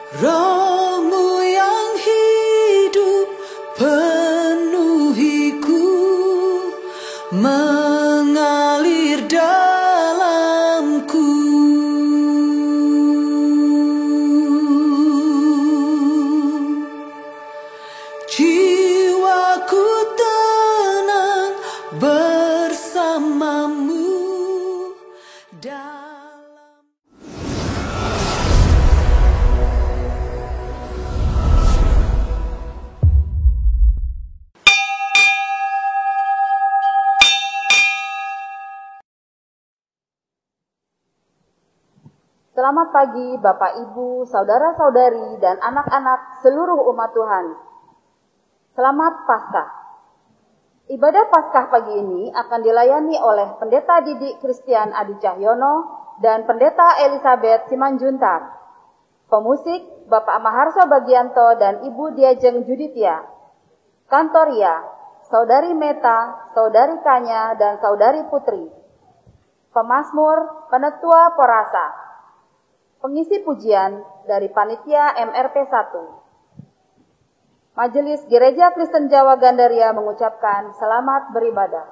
Roh-Mu yang hidup penuhiku, mengalir dalamku. Jiwaku tenang bersamamu dalam. Selamat pagi Bapak Ibu, saudara-saudari, dan anak-anak seluruh umat Tuhan. Selamat Paskah. Ibadah Paskah pagi ini akan dilayani oleh Pendeta Didik Christian Adi Cahyono dan Pendeta Elizabeth Simanjuntak. Pemusik Bapak Maharso Bagianto dan Ibu Diajeng Juditia. Kantoria, Saudari Meta, Saudari Kanya, dan Saudari Putri. Pemazmur, Penetua Porasa. Pengisi pujian dari Panitia MRP 1. Majelis Gereja Kristen Jawa Gandaria mengucapkan selamat beribadah.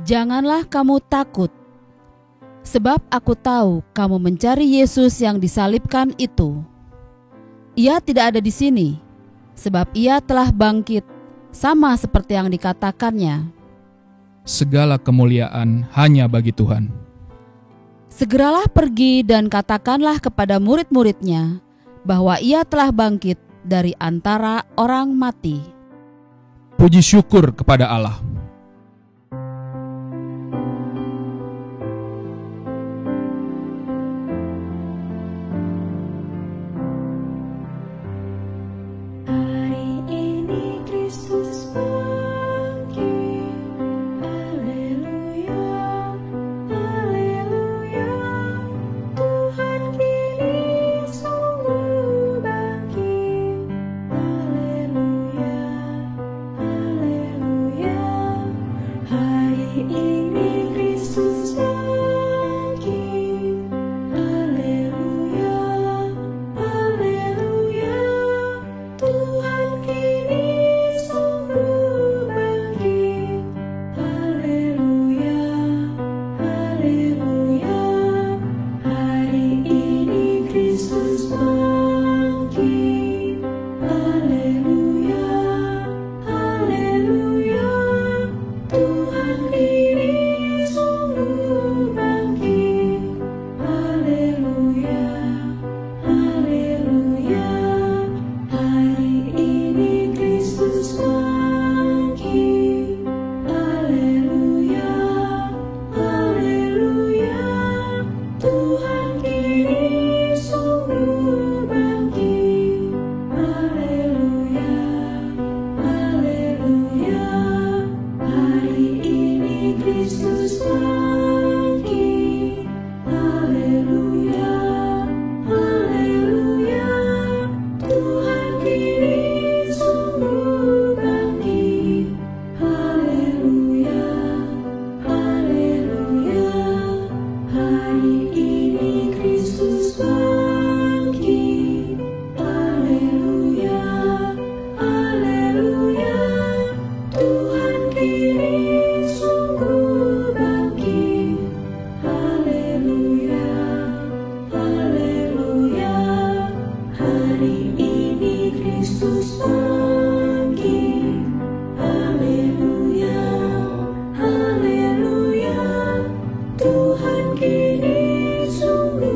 Janganlah kamu takut, sebab aku tahu kamu mencari Yesus yang disalibkan itu. Ia tidak ada di sini, sebab ia telah bangkit, sama seperti yang dikatakannya. Segala kemuliaan hanya bagi Tuhan. Segeralah pergi dan katakanlah kepada murid-muridnya bahwa ia telah bangkit dari antara orang mati. Puji syukur kepada Allah. Tuhan kini sungguh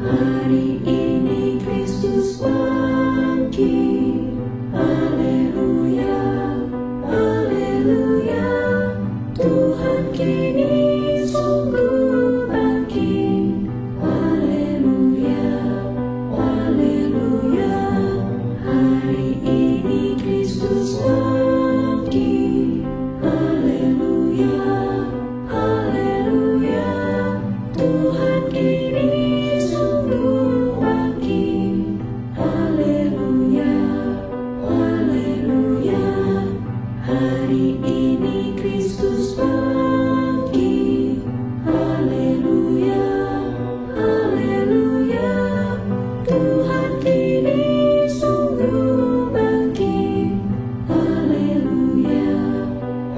Hari ini Kristus bangkit. Haleluya, haleluya. Tuhan kini sungguh bangkit. Haleluya, haleluya. Hari ini Kristus bangkit. Haleluya, haleluya. Tuhan kini sungguh bangkit. Haleluya, haleluya. Hari ini Kristus bangkit. Haleluya, haleluya. Tuhan kini sungguh bangkit. Haleluya,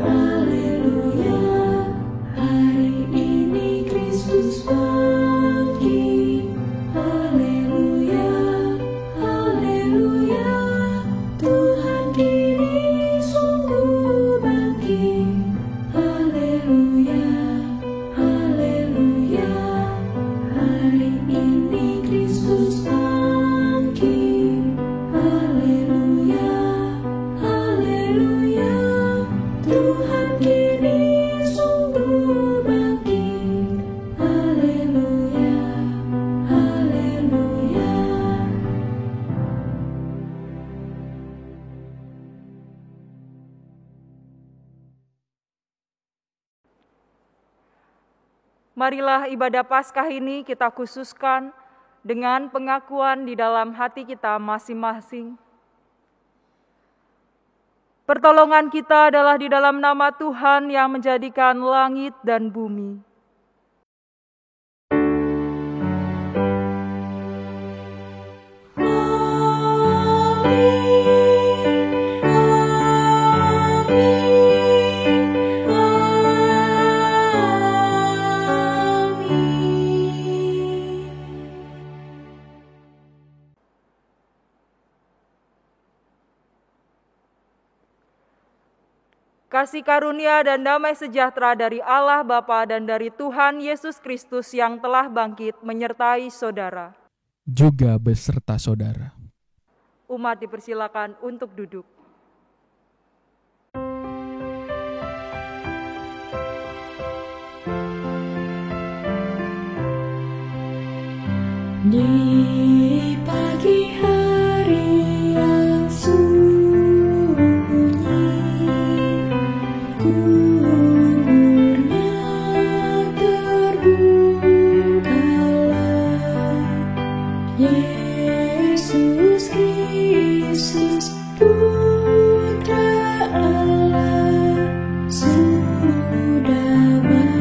haleluya. Hari ini Kristus bangkit. Haleluya, haleluya. Tuhan kini sungguh bangkit. Haleluya, haleluya. Hari ini Kristus bangkit. Haleluya, haleluya. Tuhan kini sungguh bangkit. Haleluya, haleluya. Marilah ibadah Paskah ini kita khususkan dengan pengakuan di dalam hati kita masing-masing. Pertolongan kita adalah di dalam nama Tuhan yang menjadikan langit dan bumi. Kasih karunia dan damai sejahtera dari Allah Bapa dan dari Tuhan Yesus Kristus yang telah bangkit menyertai saudara. Juga beserta saudara. Umat dipersilakan untuk duduk. Di pagi hari yang sunyi, kuburnya terbukalah. Yesus Kristus Putra Allah sudah bangkit.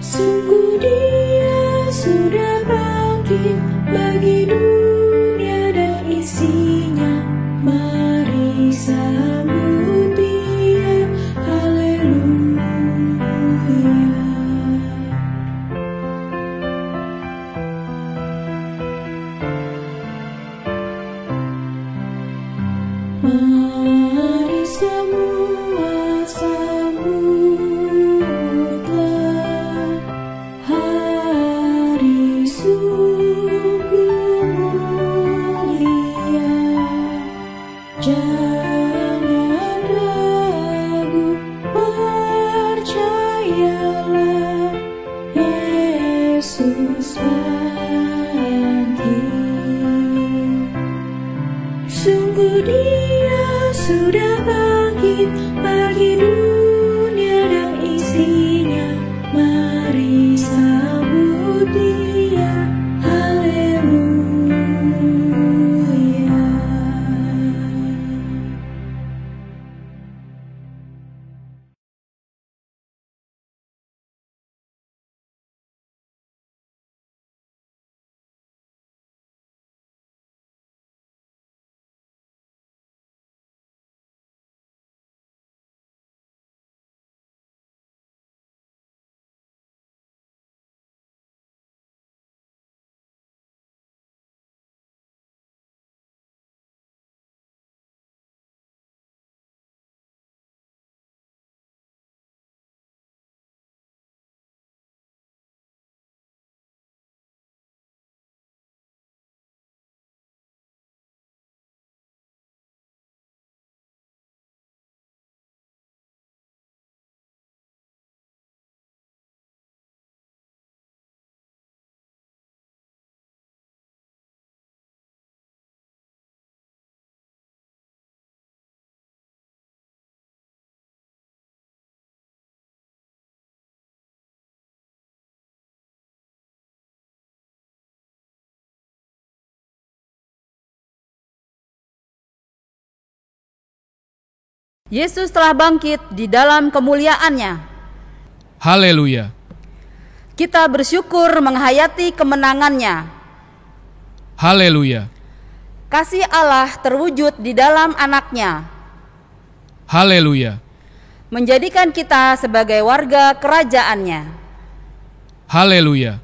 Sungguh Dia sudah bangkit bagi dunia dan isinya. Mari sambut Dia, haleluya. Mari semua sambutlah hari sungguh mulia. Jangan ragu, percayalah, Yesus bangkit. Sungguh Dia sudah bangkit bagi dunia dan isinya. Mari sambut Dia, Yesus telah bangkit di dalam kemuliaan-Nya. Haleluya. Kita bersyukur menghayati kemenangan-Nya. Haleluya. Kasih Allah terwujud di dalam Anak-Nya. Haleluya. Menjadikan kita sebagai warga kerajaan-Nya. Haleluya.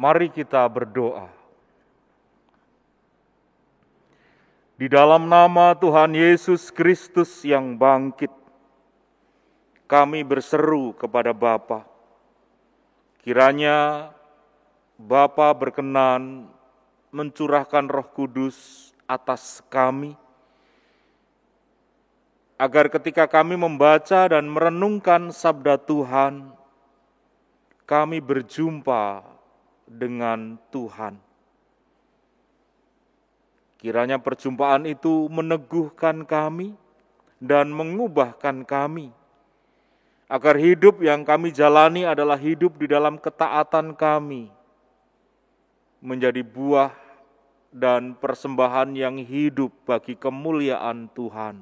Mari kita berdoa. Di dalam nama Tuhan Yesus Kristus yang bangkit, kami berseru kepada Bapa. Kiranya Bapa berkenan mencurahkan Roh Kudus atas kami, agar ketika kami membaca dan merenungkan sabda Tuhan, kami berjumpa dengan Tuhan. Kiranya perjumpaan itu meneguhkan kami dan mengubahkan kami, agar hidup yang kami jalani adalah hidup di dalam ketaatan kami, menjadi buah dan persembahan yang hidup bagi kemuliaan Tuhan.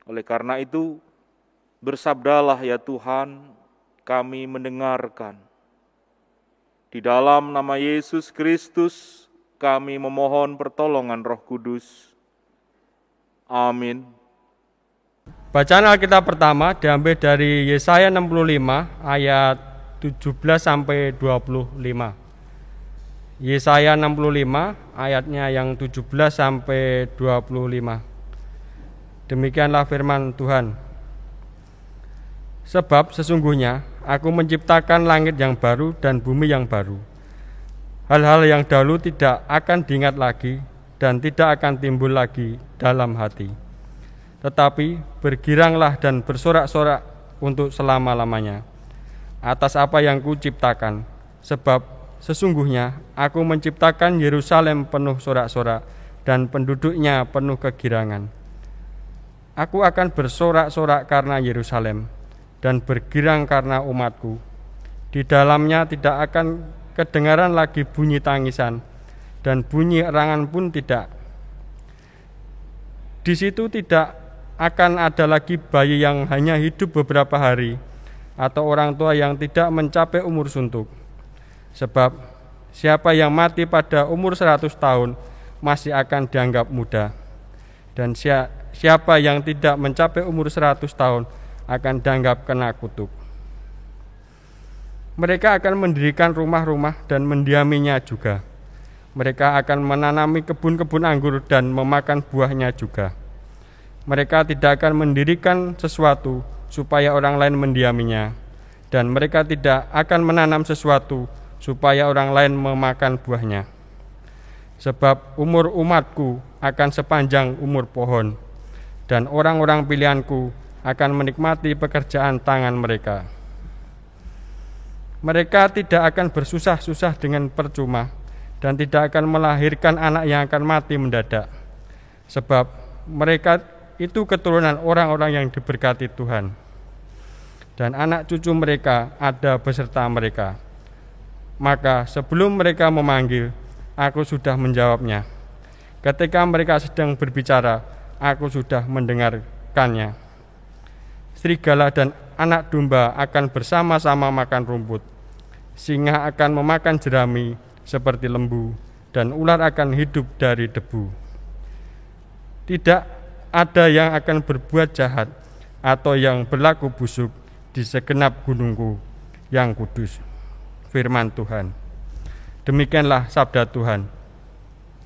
Oleh karena itu, bersabdalah ya Tuhan, kami mendengarkan. Di dalam nama Yesus Kristus, kami memohon pertolongan Roh Kudus. Amin. Bacaan Alkitab pertama diambil dari Yesaya 65 ayat 17-25. Yesaya 65 ayatnya yang 17-25. Demikianlah firman Tuhan. Sebab sesungguhnya Aku menciptakan langit yang baru dan bumi yang baru. Hal-hal yang dahulu tidak akan diingat lagi dan tidak akan timbul lagi dalam hati. Tetapi bergiranglah dan bersorak-sorak untuk selama-lamanya atas apa yang Kuciptakan. Sebab sesungguhnya Aku menciptakan Yerusalem penuh sorak-sorak dan penduduknya penuh kegirangan. Aku akan bersorak-sorak karena Yerusalem dan bergirang karena umatku. Di dalamnya tidak akan kedengaran lagi bunyi tangisan, dan bunyi erangan pun tidak. Di situ tidak akan ada lagi bayi yang hanya hidup beberapa hari, atau orang tua yang tidak mencapai umur suntuk. Sebab siapa yang mati pada umur 100 tahun masih akan dianggap muda, dan siapa yang tidak mencapai umur 100 tahun akan dianggap kena kutuk. Mereka akan mendirikan rumah-rumah dan mendiaminya juga. Mereka akan menanami kebun-kebun anggur dan memakan buahnya juga. Mereka tidak akan mendirikan sesuatu supaya orang lain mendiaminya, dan mereka tidak akan menanam sesuatu supaya orang lain memakan buahnya. Sebab umur umatku akan sepanjang umur pohon, dan orang-orang pilihanku akan menikmati pekerjaan tangan mereka. Mereka tidak akan bersusah-susah dengan percuma, dan tidak akan melahirkan anak yang akan mati mendadak. Sebab mereka itu keturunan orang-orang yang diberkati Tuhan, dan anak cucu mereka ada beserta mereka. Maka sebelum mereka memanggil, aku sudah menjawabnya. Ketika mereka sedang berbicara, aku sudah mendengarkannya. Serigala dan anak domba akan bersama-sama makan rumput. Singa akan memakan jerami seperti lembu, dan ular akan hidup dari debu. Tidak ada yang akan berbuat jahat atau yang berlaku busuk di segenap gunungku yang kudus. Firman Tuhan. Demikianlah sabda Tuhan.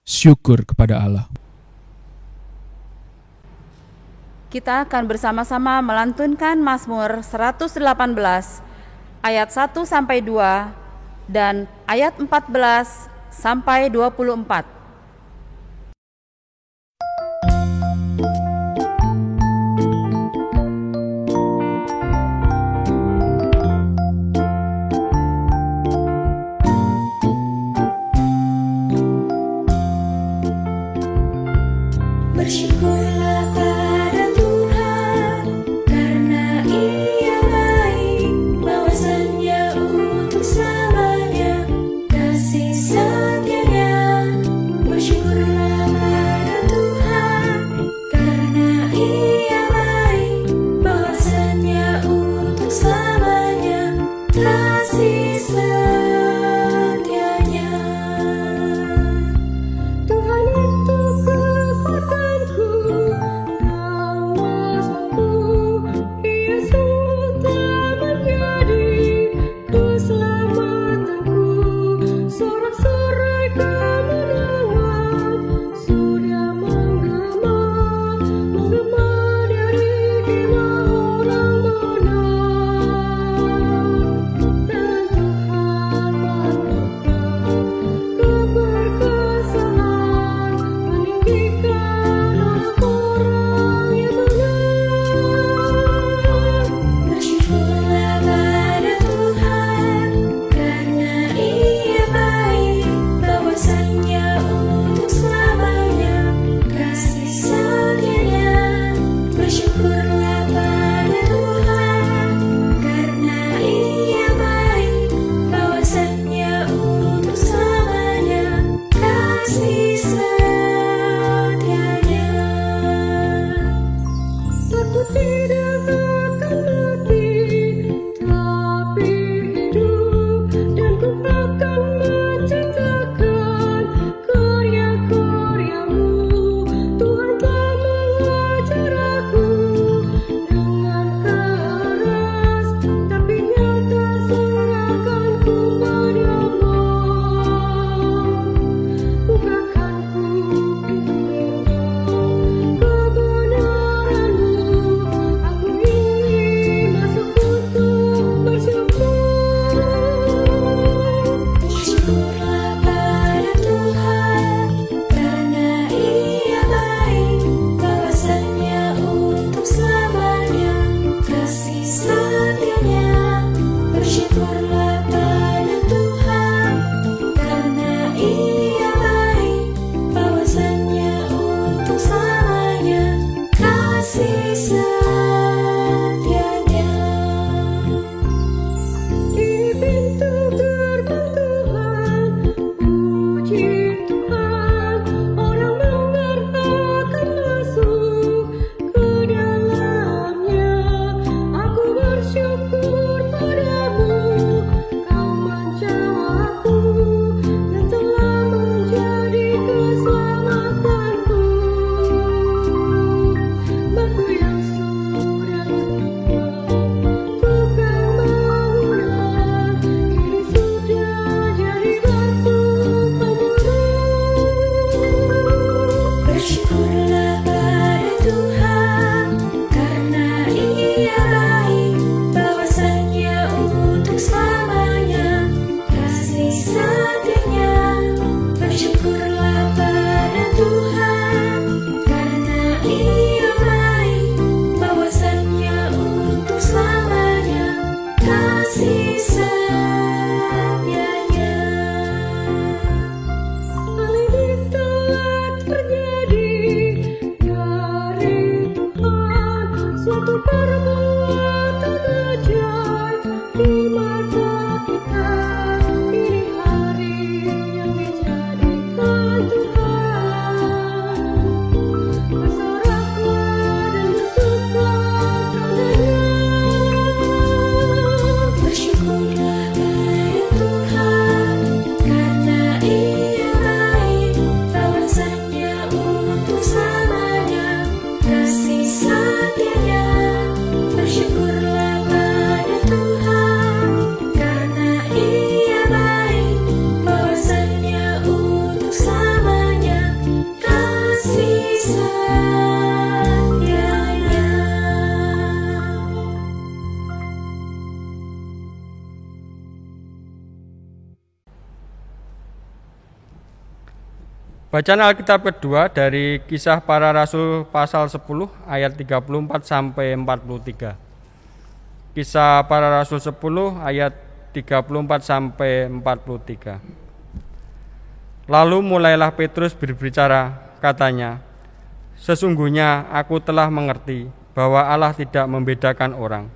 Syukur kepada Allah. Kita akan bersama-sama melantunkan Mazmur 118 ayat 1 sampai 2 dan ayat 14 sampai 24. Bersyukurlah pada Tuhan, karena Ia baik, bahwasannya untuk selamanya kasih setia-Nya. Bersyukurlah pada Tuhan, karena Ia baik, bahwasannya untuk selamanya kasih setia-Nya. Tuhan itu kekuatanku, awasanku, Ia sungguh telah menjadi keselamatanku. Sorak-sorai kemenangan sudah menggema dari kemah orang menang. Dan Tuhan Bacaan Alkitab kedua dari Kisah Para Rasul pasal 10 ayat 34 sampai 43. Kisah Para Rasul 10 ayat 34 sampai 43. Lalu mulailah Petrus berbicara, katanya, "Sesungguhnya aku telah mengerti bahwa Allah tidak membedakan orang.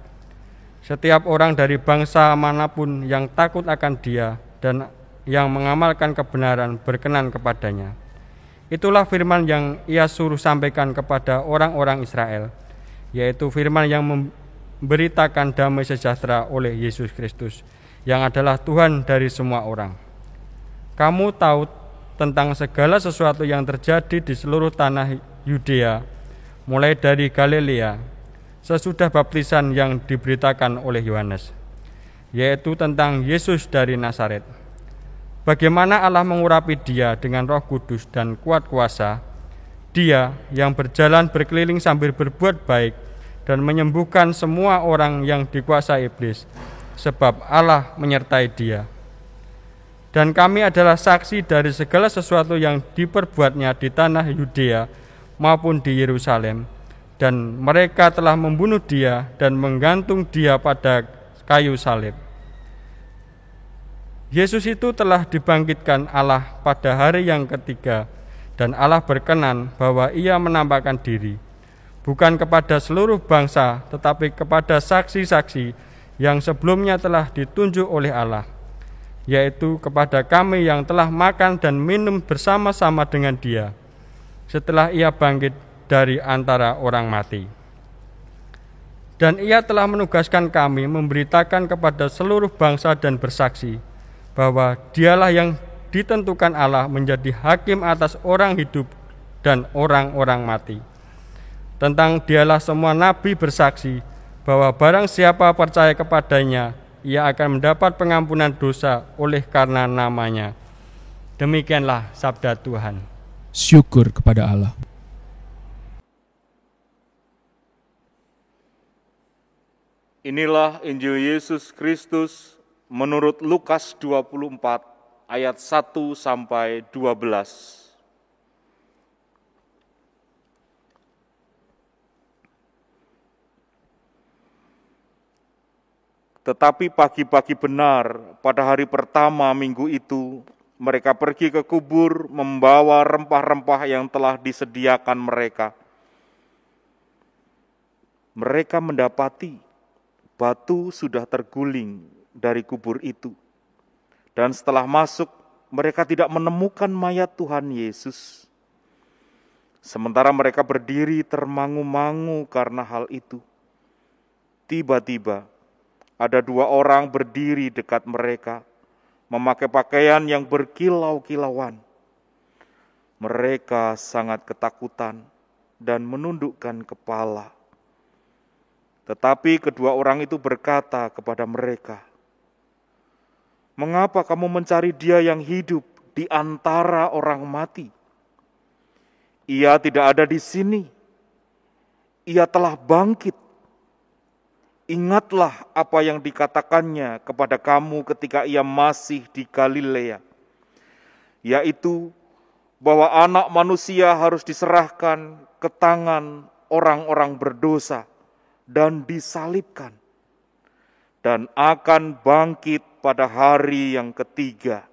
Setiap orang dari bangsa manapun yang takut akan Dia dan yang mengamalkan kebenaran berkenan kepadanya. Itulah firman yang Ia suruh sampaikan kepada orang-orang Israel, yaitu firman yang memberitakan damai sejahtera oleh Yesus Kristus, yang adalah Tuhan dari semua orang. Kamu tahu tentang segala sesuatu yang terjadi di seluruh tanah Yudea, mulai dari Galilea, sesudah baptisan yang diberitakan oleh Yohanes, yaitu tentang Yesus dari Nazaret. Bagaimana Allah mengurapi Dia dengan Roh Kudus dan kuat kuasa, Dia yang berjalan berkeliling sambil berbuat baik dan menyembuhkan semua orang yang dikuasai iblis, sebab Allah menyertai Dia. Dan kami adalah saksi dari segala sesuatu yang diperbuatnya di tanah Yudea maupun di Yerusalem, dan mereka telah membunuh Dia dan menggantung Dia pada kayu salib. Yesus itu telah dibangkitkan Allah pada hari yang ketiga, dan Allah berkenan bahwa Ia menampakkan diri, bukan kepada seluruh bangsa, tetapi kepada saksi-saksi yang sebelumnya telah ditunjuk oleh Allah, yaitu kepada kami yang telah makan dan minum bersama-sama dengan Dia, setelah Ia bangkit dari antara orang mati. Dan Ia telah menugaskan kami memberitakan kepada seluruh bangsa dan bersaksi bahwa Dialah yang ditentukan Allah menjadi hakim atas orang hidup dan orang-orang mati. Tentang Dialah semua nabi bersaksi bahwa barang siapa percaya kepadanya, ia akan mendapat pengampunan dosa oleh karena namanya. Demikianlah sabda Tuhan. Syukur kepada Allah. Inilah Injil Yesus Kristus menurut Lukas 24 ayat 1 sampai 12. Tetapi pagi-pagi benar pada hari pertama minggu itu, mereka pergi ke kubur membawa rempah-rempah yang telah disediakan mereka. Mereka mendapati batu sudah terguling dari kubur itu. Dan setelah masuk, mereka tidak menemukan mayat Tuhan Yesus. Sementara mereka berdiri termangu-mangu karena hal itu, tiba-tiba ada dua orang berdiri dekat mereka, memakai pakaian yang berkilau-kilauan. Mereka sangat ketakutan dan menundukkan kepala. Tetapi kedua orang itu berkata kepada mereka, "Mengapa kamu mencari Dia yang hidup di antara orang mati? Ia tidak ada di sini. Ia telah bangkit. Ingatlah apa yang dikatakannya kepada kamu ketika Ia masih di Galilea, yaitu bahwa Anak Manusia harus diserahkan ke tangan orang-orang berdosa dan disalibkan, dan akan bangkit pada hari yang ketiga."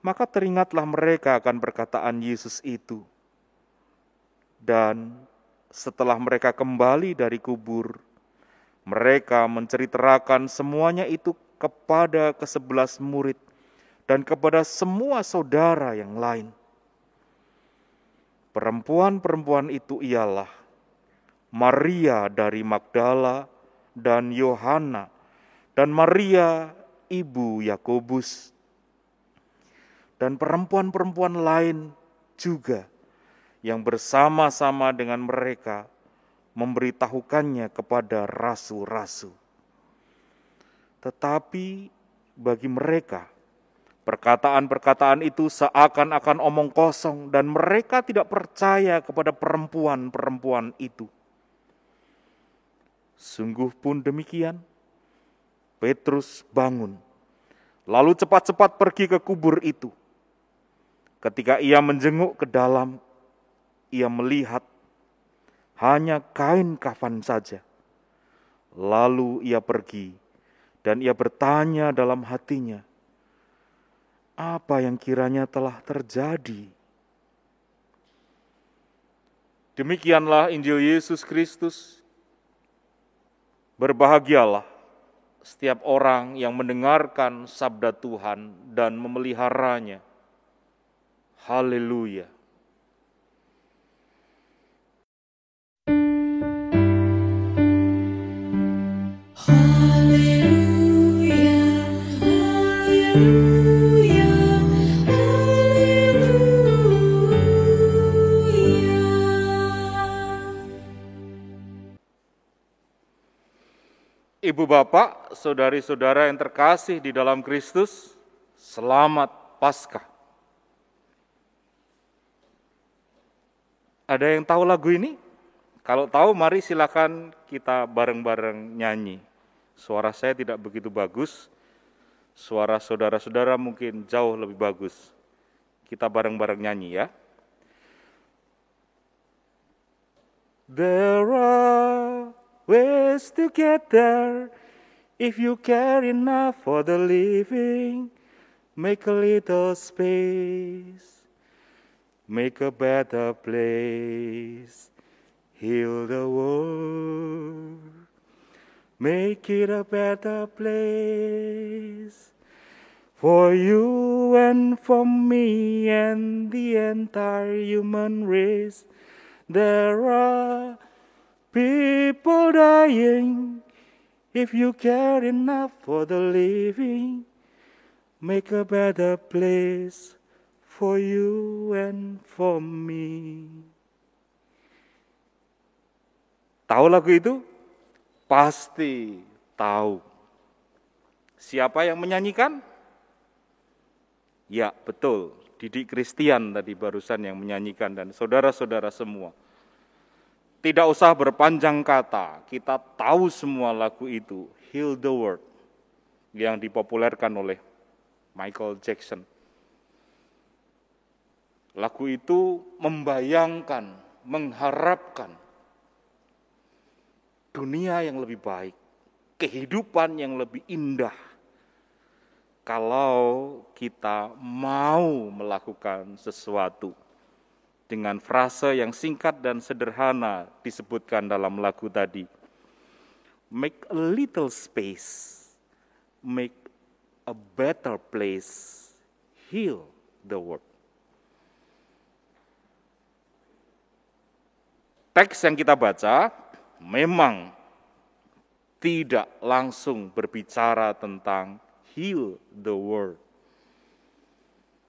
Maka teringatlah mereka akan perkataan Yesus itu. Dan setelah mereka kembali dari kubur, mereka menceritakan semuanya itu kepada ke-11 murid dan kepada semua saudara yang lain. Perempuan-perempuan itu ialah Maria dari Magdala dan Yohana, dan Maria ibu Yakobus, dan perempuan-perempuan lain juga yang bersama-sama dengan mereka memberitahukannya kepada rasul-rasul. Tetapi bagi mereka, perkataan-perkataan itu seakan-akan omong kosong dan mereka tidak percaya kepada perempuan-perempuan itu. Sungguh pun demikian, Petrus bangun, lalu cepat-cepat pergi ke kubur itu. Ketika ia menjenguk ke dalam, ia melihat hanya kain kafan saja. Lalu ia pergi dan ia bertanya dalam hatinya, apa yang kiranya telah terjadi? Demikianlah Injil Yesus Kristus. Berbahagialah setiap orang yang mendengarkan sabda Tuhan dan memeliharanya. Haleluya. Haleluya, haleluya, haleluya. Ibu bapak, saudari-saudara yang terkasih di dalam Kristus, selamat Paskah. Ada yang tahu lagu ini? Kalau tahu, mari silakan kita bareng-bareng nyanyi. Suara saya tidak begitu bagus, suara saudara-saudara mungkin jauh lebih bagus. Kita bareng-bareng nyanyi ya. There are ways to get there if you care enough for the living. Make a little space, make a better place. Heal the world, make it a better place. For you and for me and the entire human race. There are people dying. If you care enough for the living, make a better place for you and for me. Tahu lagu itu? Pasti tahu. Siapa yang menyanyikan? Ya, betul. Didik Christian tadi barusan yang menyanyikan dan saudara-saudara semua. Tidak usah berpanjang kata, kita tahu semua lagu itu, Heal the World, yang dipopulerkan oleh Michael Jackson. Lagu itu membayangkan, mengharapkan dunia yang lebih baik, kehidupan yang lebih indah, kalau kita mau melakukan sesuatu. Dengan frase yang singkat dan sederhana disebutkan dalam lagu tadi. Make a little space, make a better place, heal the world. Teks yang kita baca memang tidak langsung berbicara tentang heal the world.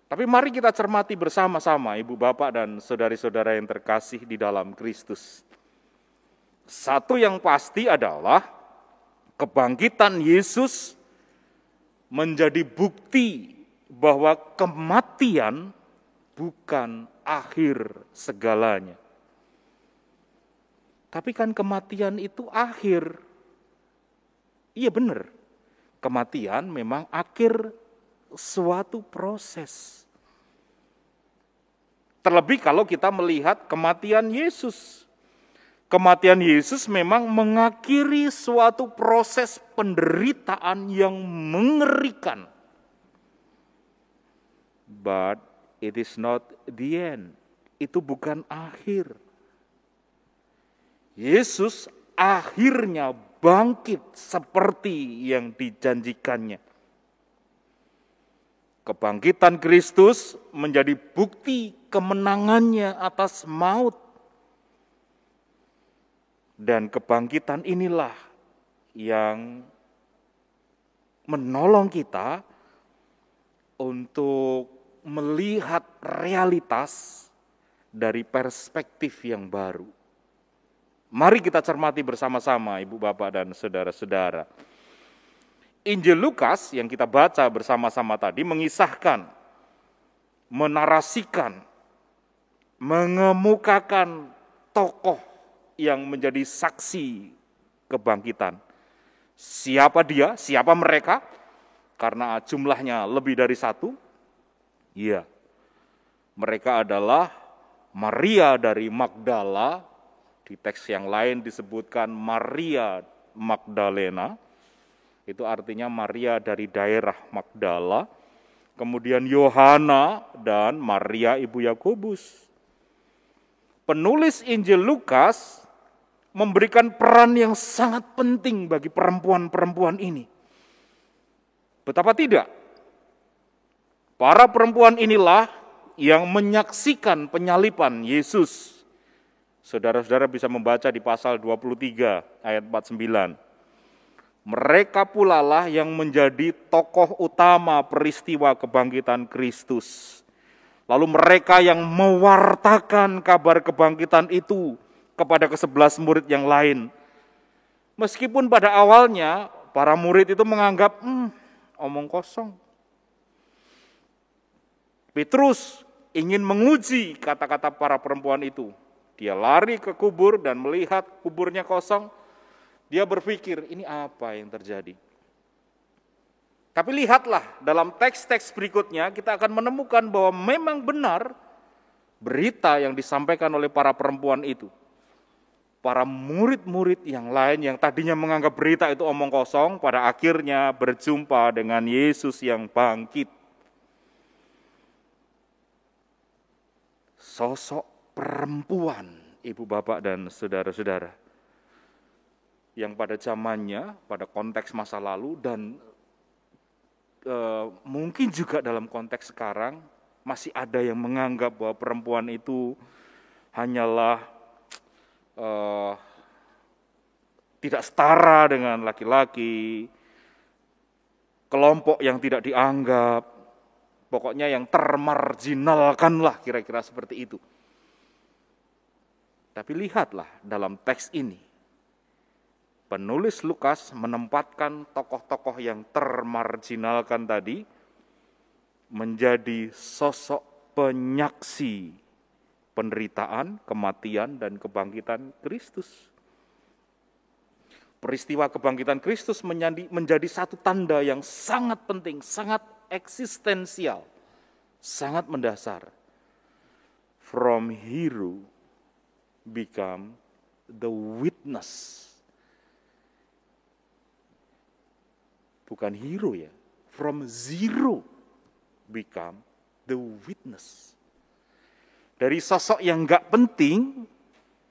Tapi mari kita cermati bersama-sama, ibu bapak dan saudari-saudara yang terkasih di dalam Kristus. Satu yang pasti adalah kebangkitan Yesus menjadi bukti bahwa kematian bukan akhir segalanya. Tapi kan kematian itu akhir. Iya benar, kematian memang akhir suatu proses. Terlebih kalau kita melihat kematian Yesus. Kematian Yesus memang mengakhiri suatu proses penderitaan yang mengerikan. But it is not the end. Itu bukan akhir. Yesus akhirnya bangkit seperti yang dijanjikannya. Kebangkitan Kristus menjadi bukti kemenangannya atas maut. Dan kebangkitan inilah yang menolong kita untuk melihat realitas dari perspektif yang baru. Mari kita cermati bersama-sama, ibu bapak dan saudara-saudara. Injil Lukas yang kita baca bersama-sama tadi mengisahkan, menarasikan, mengemukakan tokoh yang menjadi saksi kebangkitan. Siapa dia? Siapa mereka? Karena jumlahnya lebih dari satu. Iya, Mereka adalah Maria dari Magdala, di teks yang lain disebutkan Maria Magdalena, itu artinya Maria dari daerah Magdala, kemudian Yohana dan Maria ibu Yakobus. Penulis Injil Lukas memberikan peran yang sangat penting bagi perempuan-perempuan ini. Betapa tidak? Para perempuan inilah yang menyaksikan penyaliban Yesus. Saudara-saudara bisa membaca di pasal 23 ayat 49. Mereka pula lah yang menjadi tokoh utama peristiwa kebangkitan Kristus. Lalu mereka yang mewartakan kabar kebangkitan itu kepada ke-11 murid yang lain. Meskipun pada awalnya para murid itu menganggap omong kosong. Petrus ingin menguji kata-kata para perempuan itu. Dia lari ke kubur dan melihat kuburnya kosong. Dia berpikir, ini apa yang terjadi? Tapi lihatlah, dalam teks-teks berikutnya kita akan menemukan bahwa memang benar berita yang disampaikan oleh para perempuan itu. Para murid-murid yang lain yang tadinya menganggap berita itu omong kosong, pada akhirnya berjumpa dengan Yesus yang bangkit. Sosok perempuan, ibu bapak dan saudara-saudara, yang pada zamannya, pada konteks masa lalu dan mungkin juga dalam konteks sekarang, masih ada yang menganggap bahwa perempuan itu hanyalah tidak setara dengan laki-laki, kelompok yang tidak dianggap, pokoknya yang termarginalkan lah, kira-kira seperti itu. Tapi lihatlah dalam teks ini, penulis Lukas menempatkan tokoh-tokoh yang termarginalkan tadi menjadi sosok penyaksi penderitaan, kematian, dan kebangkitan Kristus. Peristiwa kebangkitan Kristus menjadi satu tanda yang sangat penting, sangat eksistensial, sangat mendasar. From hero become the witness. Bukan hero ya, from zero become the witness. Dari sosok yang gak penting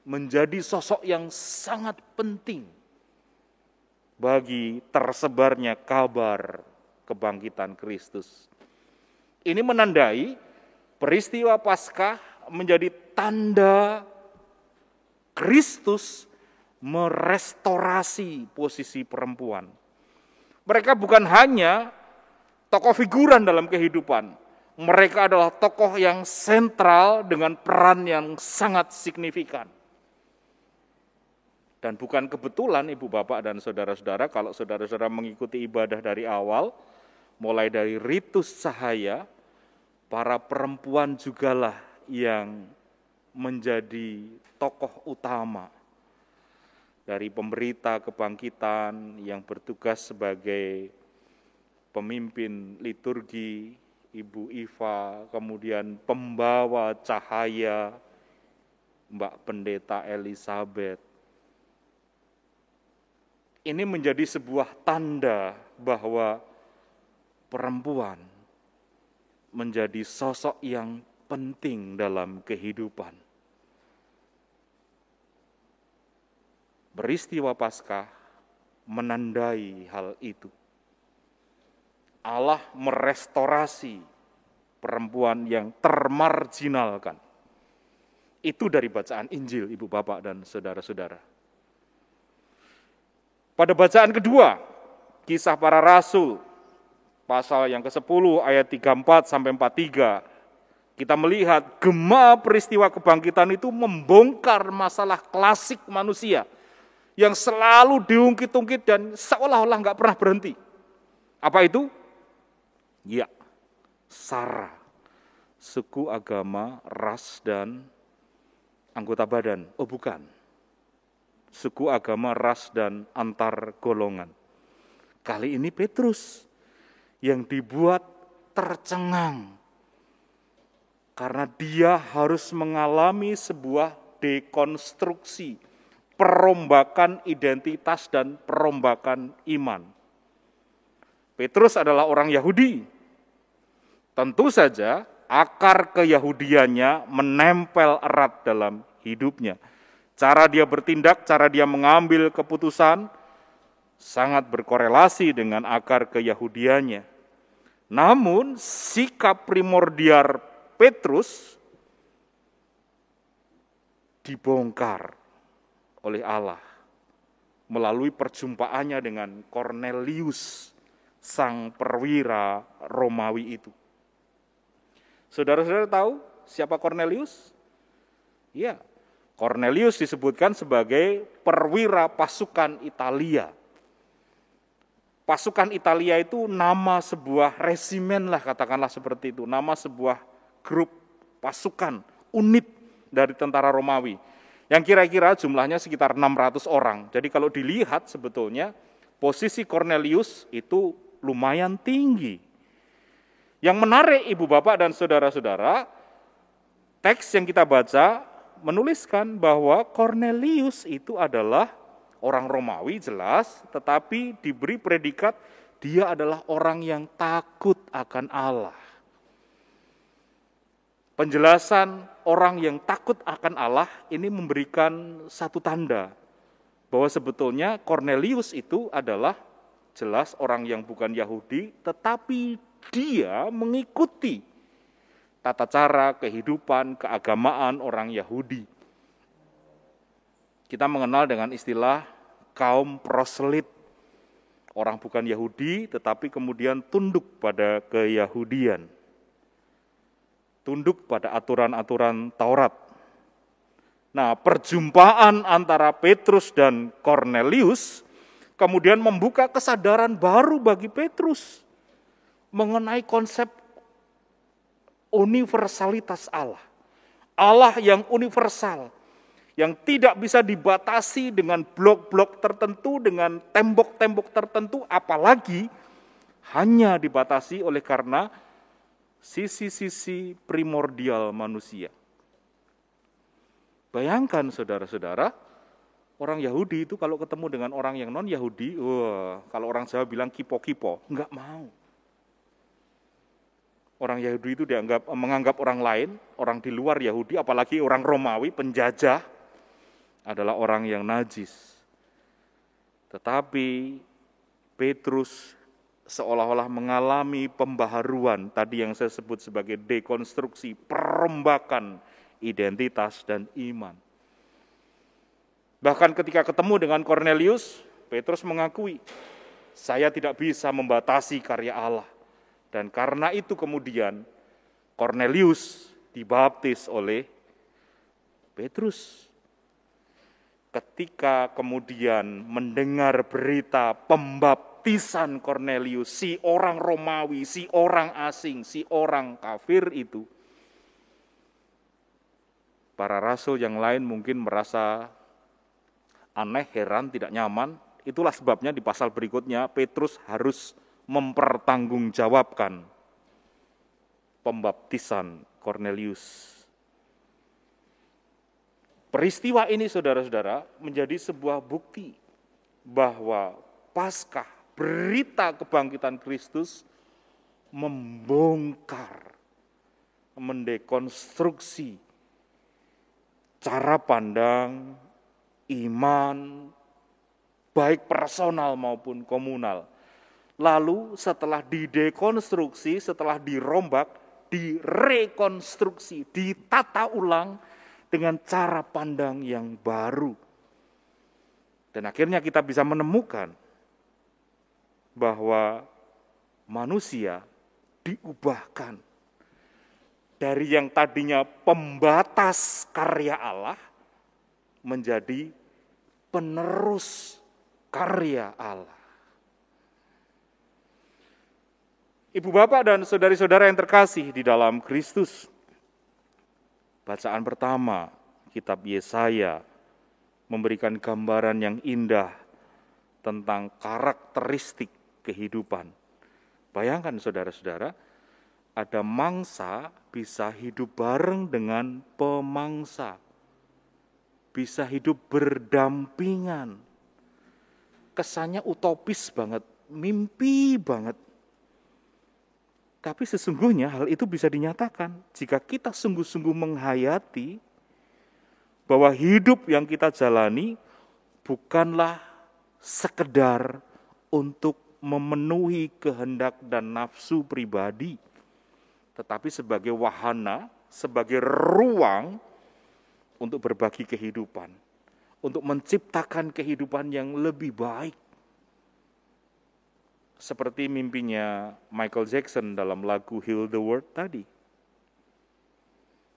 menjadi sosok yang sangat penting bagi tersebarnya kabar kebangkitan Kristus. Ini menandai peristiwa Paskah menjadi tanda Kristus merestorasi posisi perempuan. Mereka bukan hanya tokoh figuran dalam kehidupan, mereka adalah tokoh yang sentral dengan peran yang sangat signifikan. Dan bukan kebetulan ibu bapak dan saudara-saudara, kalau saudara-saudara mengikuti ibadah dari awal, mulai dari ritus sahaya, para perempuan jugalah yang menjadi tokoh utama dari pemberita kebangkitan yang bertugas sebagai pemimpin liturgi, Ibu Iva, kemudian pembawa cahaya, Mbak Pendeta Elizabeth. Ini menjadi sebuah tanda bahwa perempuan menjadi sosok yang penting dalam kehidupan. Peristiwa Paskah menandai hal itu. Allah merestorasi perempuan yang termarginalkan. Itu dari bacaan Injil, ibu bapak dan saudara-saudara. Pada bacaan kedua, Kisah Para Rasul, pasal yang ke-10 ayat 34 sampai 43, kita melihat gema peristiwa kebangkitan itu membongkar masalah klasik manusia yang selalu diungkit-ungkit dan seolah-olah nggak pernah berhenti. Apa itu? Ya, sara, suku, agama, ras, dan anggota badan. Oh bukan, suku, agama, ras, dan antar golongan. Kali ini Petrus yang dibuat tercengang Karena dia harus mengalami sebuah dekonstruksi, perombakan identitas dan perombakan iman. Petrus adalah orang Yahudi. Tentu saja akar keyahudiannya menempel erat dalam hidupnya. Cara dia bertindak, cara dia mengambil keputusan sangat berkorelasi dengan akar keyahudiannya. Namun sikap primordial Petrus dibongkar oleh Allah melalui perjumpaannya dengan Kornelius, sang perwira Romawi itu. Saudara-saudara tahu siapa Kornelius? Ya, Kornelius disebutkan sebagai perwira pasukan Italia. Pasukan Italia itu nama sebuah resimen lah, katakanlah seperti itu. Nama sebuah grup pasukan, unit dari tentara Romawi. Yang kira-kira jumlahnya sekitar 600 orang. Jadi kalau dilihat sebetulnya posisi Kornelius itu lumayan tinggi. Yang menarik Ibu Bapak dan Saudara-saudara, teks yang kita baca menuliskan bahwa Kornelius itu adalah orang Romawi jelas, tetapi diberi predikat dia adalah orang yang takut akan Allah. Penjelasan orang yang takut akan Allah ini memberikan satu tanda bahwa sebetulnya Kornelius itu adalah jelas orang yang bukan Yahudi, tetapi dia mengikuti tata cara kehidupan, keagamaan orang Yahudi. Kita mengenal dengan istilah kaum proselit. Orang bukan Yahudi, tetapi kemudian tunduk pada keyahudian. Tunduk pada aturan-aturan Taurat. Nah, perjumpaan antara Petrus dan Kornelius kemudian membuka kesadaran baru bagi Petrus mengenai konsep universalitas Allah. Allah yang universal, yang tidak bisa dibatasi dengan blok-blok tertentu, dengan tembok-tembok tertentu, apalagi hanya dibatasi oleh karena sisi-sisi primordial manusia. Bayangkan saudara-saudara, orang Yahudi itu kalau ketemu dengan orang yang non-Yahudi, kalau orang Jawa bilang kipo-kipo, enggak mau. Orang Yahudi itu menganggap orang lain, orang di luar Yahudi, apalagi orang Romawi, penjajah, adalah orang yang najis. Tetapi Petrus seolah-olah mengalami pembaharuan, tadi yang saya sebut sebagai dekonstruksi, perombakan identitas dan iman. Bahkan ketika ketemu dengan Kornelius, Petrus mengakui, saya tidak bisa membatasi karya Allah. Dan karena itu kemudian Kornelius dibaptis oleh Petrus. Ketika kemudian mendengar berita pembaptisan Kornelius, si orang Romawi, si orang asing, si orang kafir itu, para rasul yang lain mungkin merasa aneh, heran, tidak nyaman. Itulah sebabnya di pasal berikutnya Petrus harus mempertanggungjawabkan pembaptisan Kornelius. Peristiwa ini saudara-saudara menjadi sebuah bukti bahwa Paskah, berita kebangkitan Kristus membongkar, mendekonstruksi cara pandang, iman, baik personal maupun komunal. Lalu setelah didekonstruksi, setelah dirombak, direkonstruksi, ditata ulang dengan cara pandang yang baru. Dan akhirnya kita bisa menemukan bahwa manusia diubahkan dari yang tadinya pembatas karya Allah menjadi penerus karya Allah. Ibu bapak dan saudari-saudara yang terkasih di dalam Kristus, bacaan pertama kitab Yesaya memberikan gambaran yang indah tentang karakteristik kehidupan. Bayangkan saudara-saudara, ada mangsa bisa hidup bareng dengan pemangsa. Bisa hidup berdampingan. Kesannya utopis banget, mimpi banget. Tapi sesungguhnya hal itu bisa dinyatakan jika kita sungguh-sungguh menghayati bahwa hidup yang kita jalani bukanlah sekedar untuk memenuhi kehendak dan nafsu pribadi, tetapi sebagai wahana, sebagai ruang untuk berbagi kehidupan, untuk menciptakan kehidupan yang lebih baik. Seperti mimpinya Michael Jackson dalam lagu Heal the World tadi.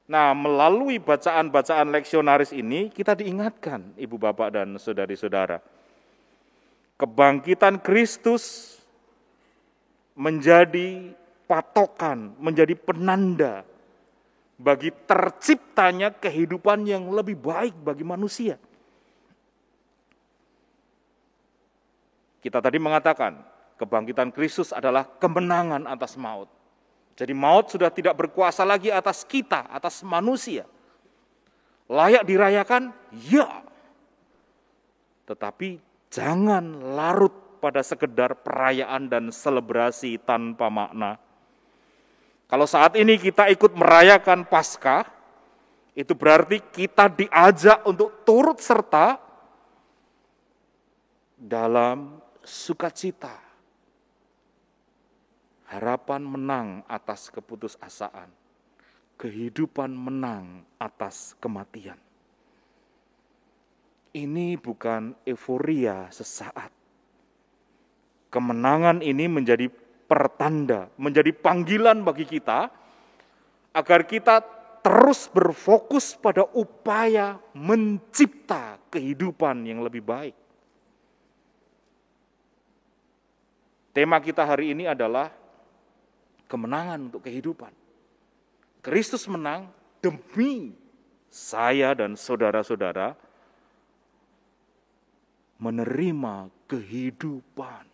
Nah, melalui bacaan-bacaan leksionaris ini, kita diingatkan, Ibu Bapak dan Saudari-saudara, kebangkitan Kristus menjadi patokan, menjadi penanda bagi terciptanya kehidupan yang lebih baik bagi manusia. Kita tadi mengatakan, kebangkitan Kristus adalah kemenangan atas maut. Jadi maut sudah tidak berkuasa lagi atas kita, atas manusia. Layak dirayakan? Ya. Tetapi jangan larut pada sekedar perayaan dan selebrasi tanpa makna. Kalau saat ini kita ikut merayakan Paskah, itu berarti kita diajak untuk turut serta dalam sukacita. Harapan menang atas keputusasaan. Kehidupan menang atas kematian. Ini bukan euforia sesaat. Kemenangan ini menjadi pertanda, menjadi panggilan bagi kita agar kita terus berfokus pada upaya mencipta kehidupan yang lebih baik. Tema kita hari ini adalah kemenangan untuk kehidupan. Kristus menang demi saya dan saudara-saudara menerima kehidupan.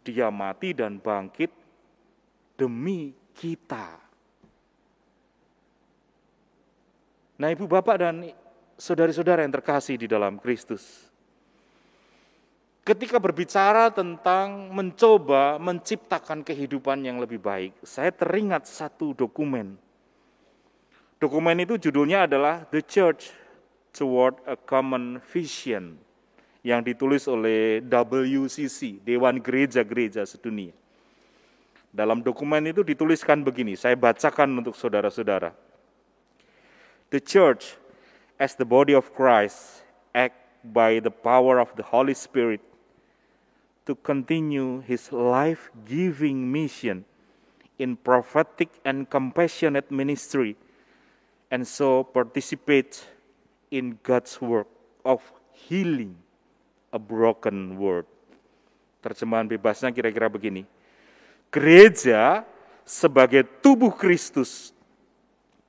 Dia mati dan bangkit demi kita. Nah, Ibu Bapak dan saudari-saudara yang terkasih di dalam Kristus, ketika berbicara tentang mencoba menciptakan kehidupan yang lebih baik, saya teringat satu dokumen. Dokumen itu judulnya adalah The Church Toward a Common Vision, yang ditulis oleh WCC, Dewan Gereja-Gereja Sedunia. Dalam dokumen itu dituliskan begini, saya bacakan untuk saudara-saudara. The Church, as the body of Christ, act by the power of the Holy Spirit to continue his life-giving mission in prophetic and compassionate ministry, and so participate in God's work of healing a broken world. Terjemahan bebasnya kira-kira begini. Gereja sebagai tubuh Kristus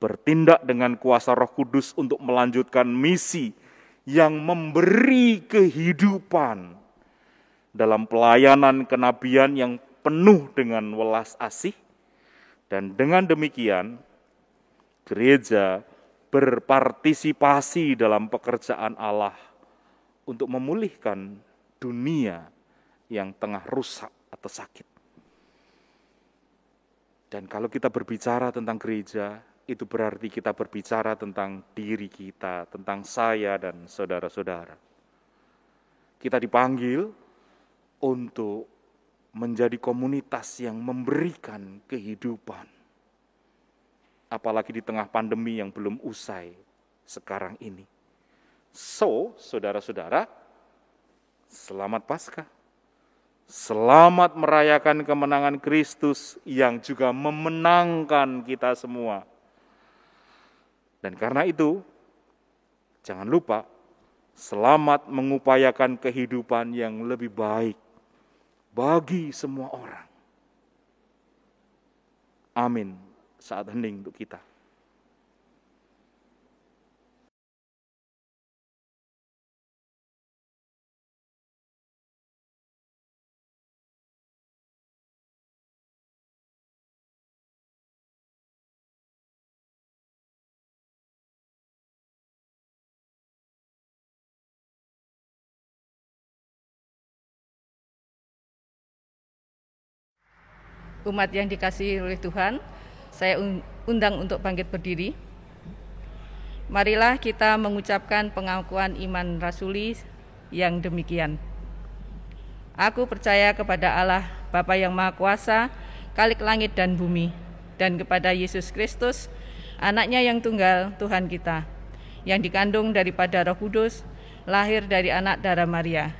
bertindak dengan kuasa Roh Kudus untuk melanjutkan misi yang memberi kehidupan dalam pelayanan kenabian yang penuh dengan welas asih, dan dengan demikian gereja berpartisipasi dalam pekerjaan Allah untuk memulihkan dunia yang tengah rusak atau sakit. Dan kalau kita berbicara tentang gereja, itu berarti kita berbicara tentang diri kita, tentang saya dan saudara-saudara. Kita dipanggil untuk menjadi komunitas yang memberikan kehidupan. Apalagi di tengah pandemi yang belum usai sekarang ini. So, saudara-saudara, selamat Paskah. Selamat merayakan kemenangan Kristus yang juga memenangkan kita semua. Dan karena itu, jangan lupa, selamat mengupayakan kehidupan yang lebih baik bagi semua orang. Amin. Saat hening untuk kita. Umat yang dikasihi oleh Tuhan, saya undang untuk bangkit berdiri. Marilah kita mengucapkan pengakuan iman rasuli yang demikian. Aku percaya kepada Allah, Bapa yang Maha Kuasa, Khalik langit dan bumi, dan kepada Yesus Kristus, Anaknya yang tunggal, Tuhan kita, yang dikandung daripada Roh Kudus, lahir dari anak darah Maria,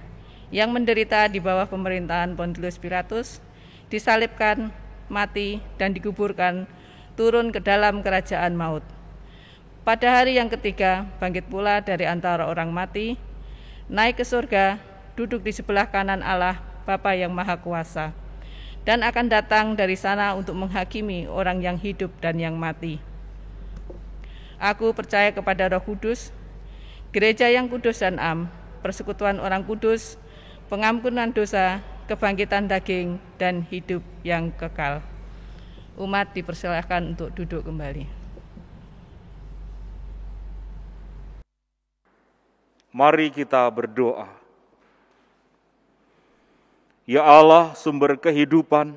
yang menderita di bawah pemerintahan Pontius Pilatus, disalibkan, mati, dan dikuburkan, turun ke dalam kerajaan maut. Pada hari yang ketiga, bangkit pula dari antara orang mati, naik ke surga, duduk di sebelah kanan Allah, Bapa yang Maha Kuasa, dan akan datang dari sana untuk menghakimi orang yang hidup dan yang mati. Aku percaya kepada Roh Kudus, gereja yang kudus dan am, persekutuan orang kudus, pengampunan dosa, kebangkitan daging, dan hidup yang kekal. Umat dipersilahkan untuk duduk kembali. Mari kita berdoa. Ya Allah, sumber kehidupan,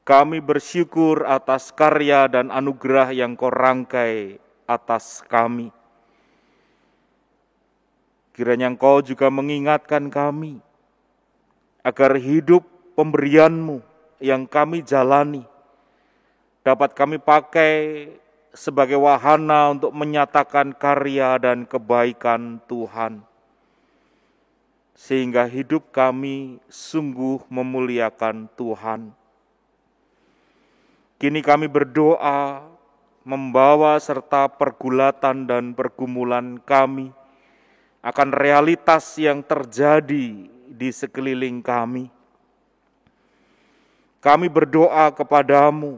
kami bersyukur atas karya dan anugerah yang Kau rangkai atas kami. Kiranya Engkau juga mengingatkan kami, agar hidup pemberian-Mu yang kami jalani, dapat kami pakai sebagai wahana untuk menyatakan karya dan kebaikan Tuhan. Sehingga hidup kami sungguh memuliakan Tuhan. Kini kami berdoa membawa serta pergulatan dan pergumulan kami akan realitas yang terjadi di sekeliling kami. Kami berdoa kepadamu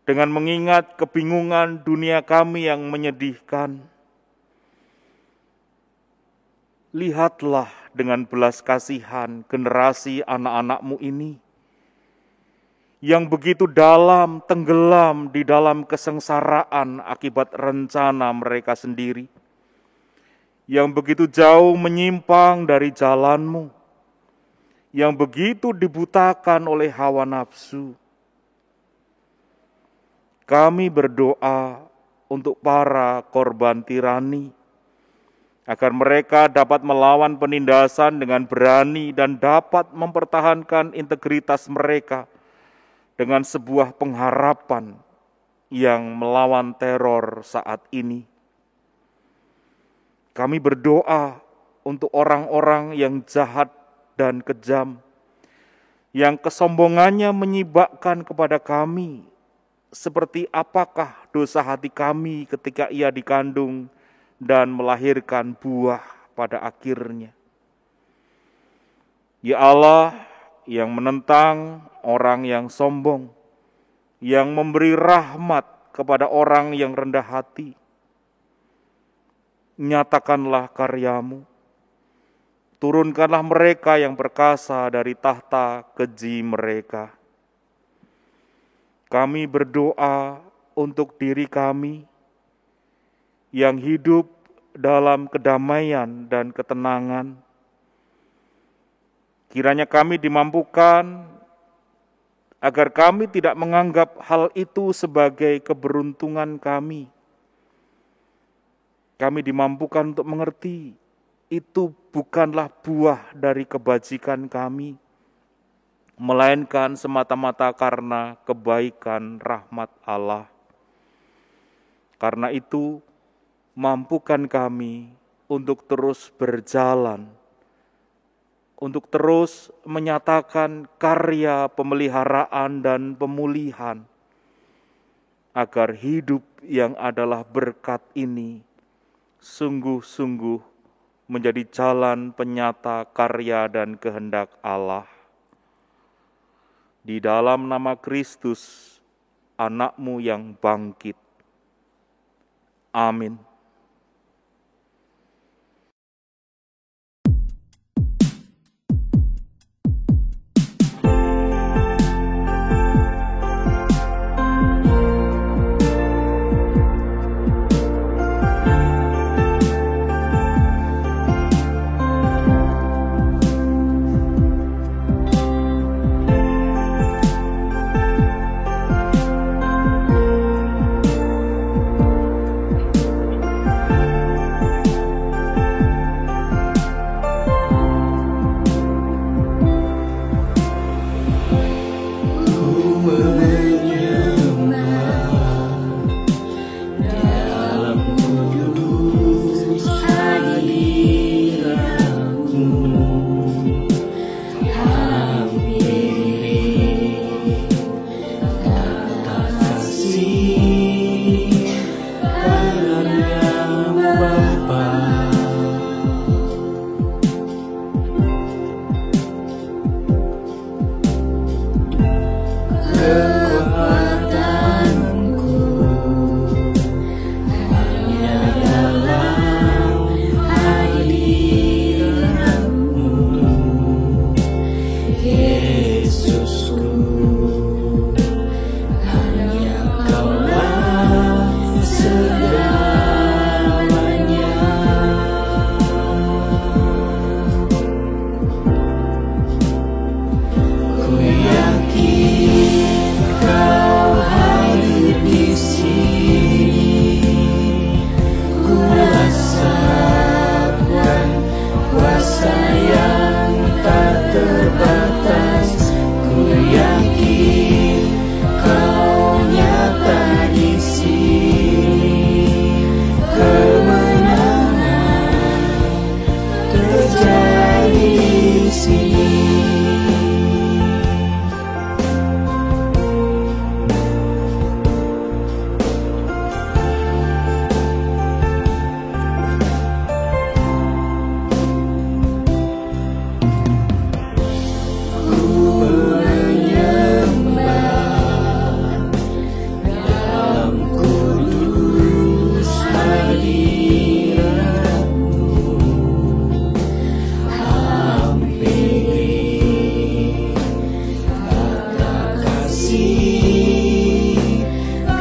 dengan mengingat kebingungan dunia kami yang menyedihkan. Lihatlah dengan belas kasihan generasi anak-anak-Mu ini yang begitu dalam tenggelam di dalam kesengsaraan akibat rencana mereka sendiri, yang begitu jauh menyimpang dari jalan-Mu, yang begitu dibutakan oleh hawa nafsu. Kami berdoa untuk para korban tirani, agar mereka dapat melawan penindasan dengan berani dan dapat mempertahankan integritas mereka dengan sebuah pengharapan yang melawan teror saat ini. Kami berdoa untuk orang-orang yang jahat dan kejam, yang kesombongannya menyibakkan kepada kami, seperti apakah dosa hati kami ketika ia dikandung dan melahirkan buah pada akhirnya. Ya Allah, yang menentang orang yang sombong, yang memberi rahmat kepada orang yang rendah hati, nyatakanlah karya-Mu, turunkanlah mereka yang perkasa dari tahta keji mereka. Kami berdoa untuk diri kami, yang hidup dalam kedamaian dan ketenangan. Kiranya kami dimampukan agar kami tidak menganggap hal itu sebagai keberuntungan kami. Kami dimampukan untuk mengerti itu bukanlah buah dari kebajikan kami, melainkan semata-mata karena kebaikan rahmat Allah. Karena itu, mampukan kami untuk terus berjalan, untuk terus menyatakan karya pemeliharaan dan pemulihan, agar hidup yang adalah berkat ini sungguh-sungguh menjadi jalan penyata karya dan kehendak Allah. Di dalam nama Kristus, Anak-Mu yang bangkit. Amin.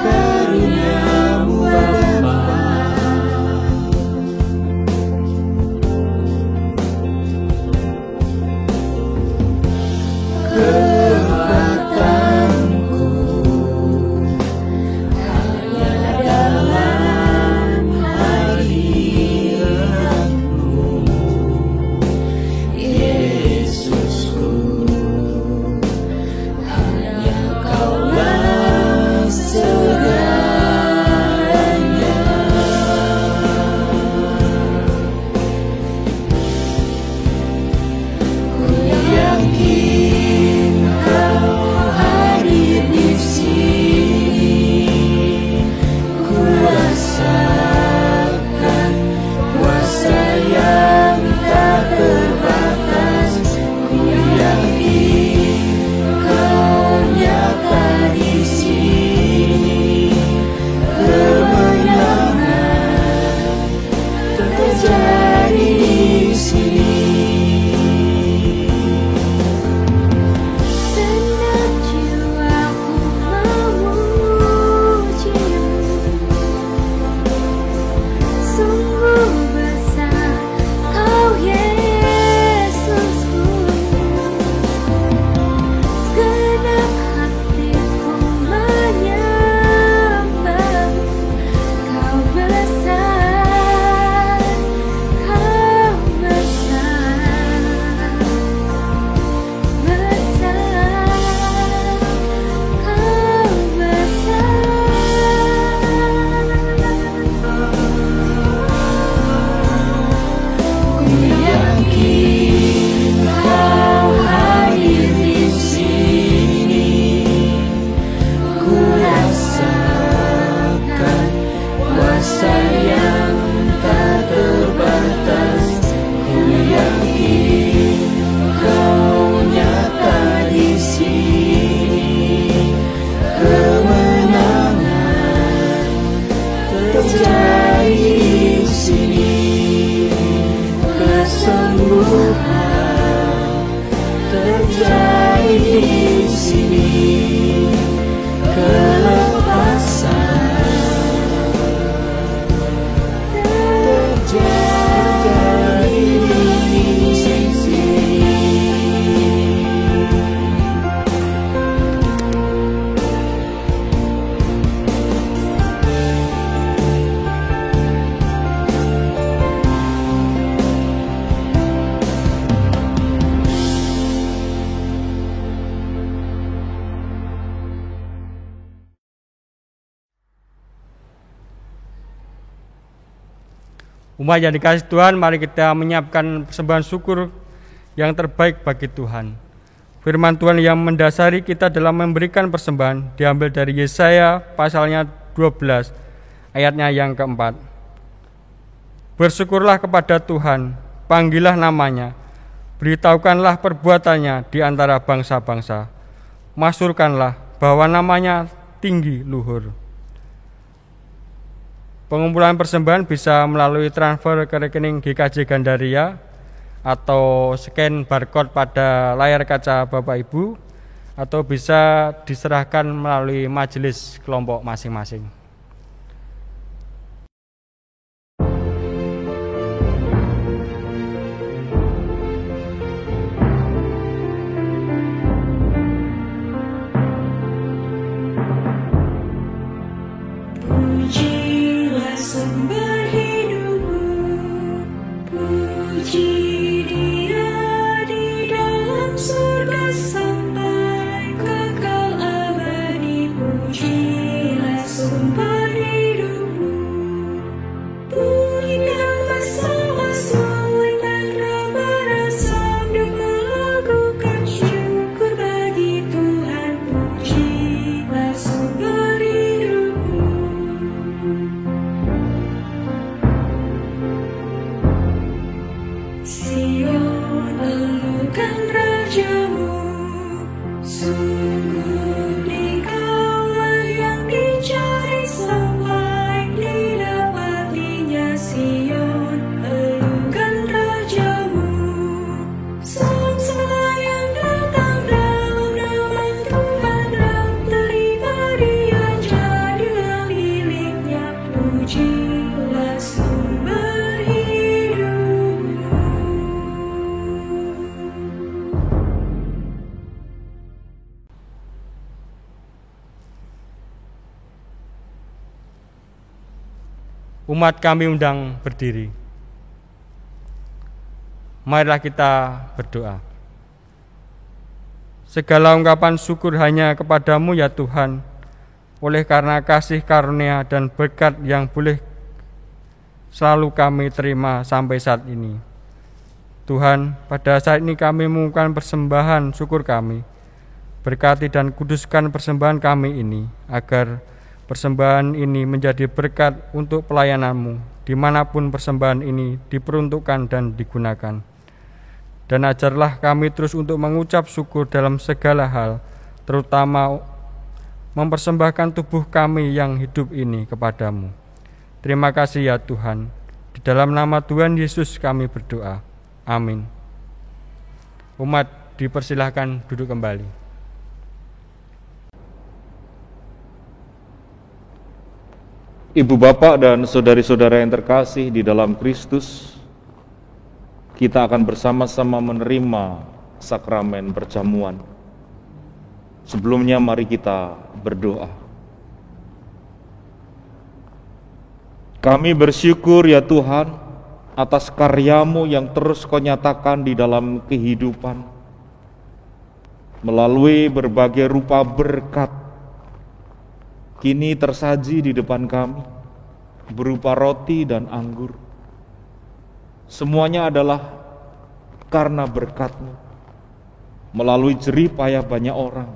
Karuniamu Bapa, kekuatanku hanya dalam hadirat-Mu, Yesusku. Hanya Kaulah segalanya. Ku yakin Kau hadir di sini. Ku rasakan kuasa yang tak terbatas. Ku yakin Kau nyata di sini. Kemenangan terjadi di sini. Segenap jiwaku memuji-Mu. Sungguh besar Kau Yesusku. Segenap hatiku menyembah-Mu. Kau besar, Kau besar, besar, Kau besar. Ku yakin Kau hadir di sini. Ku rasakan kuasa yang tak terbatas. Ku yakin Kau nyata di sini. Kemenangan terjadi di sini. Kesembuhan terjadi di sini. Kelepasan terjadi di sini. Umat yang dikasihi Tuhan, mari kita menyiapkan persembahan syukur yang terbaik bagi Tuhan. Firman Tuhan yang mendasari kita dalam memberikan persembahan diambil dari Yesaya pasalnya 12 ayatnya yang keempat. Bersyukurlah kepada Tuhan, panggillah namanya, beritahukanlah perbuatannya di antara bangsa-bangsa, masyhurkanlah bahwa namanya tinggi luhur. Pengumpulan persembahan bisa melalui transfer ke rekening GKJ Gandaria atau scan barcode pada layar kaca Bapak Ibu, atau bisa diserahkan melalui majelis kelompok masing-masing. Pujilah sumber hidupmu, puji Dia di dalam surga sampai kekal abadi. Pujilah sumber Umat kami undang berdiri. Marilah kita berdoa. Segala ungkapan syukur hanya kepadamu ya Tuhan, oleh karena kasih karunia dan berkat yang boleh selalu kami terima sampai saat ini. Tuhan, pada saat ini kami mengumumkan persembahan syukur kami. Berkati dan kuduskan persembahan kami ini, agar persembahan ini menjadi berkat untuk pelayanan-Mu, dimanapun persembahan ini diperuntukkan dan digunakan. Dan ajarlah kami terus untuk mengucap syukur dalam segala hal, terutama mempersembahkan tubuh kami yang hidup ini kepadamu. Terima kasih ya Tuhan. Di dalam nama Tuhan Yesus kami berdoa. Amin. Umat dipersilahkan duduk kembali. Ibu bapak dan saudari-saudara yang terkasih di dalam Kristus, kita akan bersama-sama menerima sakramen perjamuan. Sebelumnya mari kita berdoa. Kami bersyukur ya Tuhan atas karya-Mu yang terus Kau nyatakan di dalam kehidupan melalui berbagai rupa berkat kini tersaji di depan kami berupa roti dan anggur. Semuanya adalah karena berkat-Mu melalui jerih payah banyak orang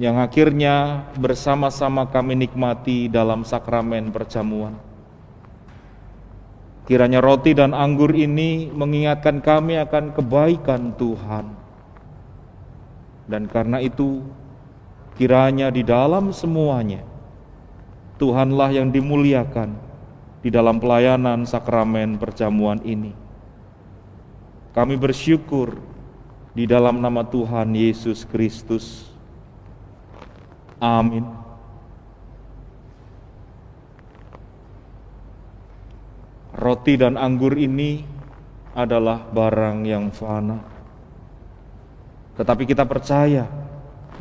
yang akhirnya bersama-sama kami nikmati dalam sakramen perjamuan. Kiranya roti dan anggur ini mengingatkan kami akan kebaikan Tuhan. Dan karena itu, kiranya di dalam semuanya, Tuhanlah yang dimuliakan di dalam pelayanan sakramen perjamuan ini. Kami bersyukur di dalam nama Tuhan Yesus Kristus. Amin. Roti dan anggur ini adalah barang yang fana. Tetapi kita percaya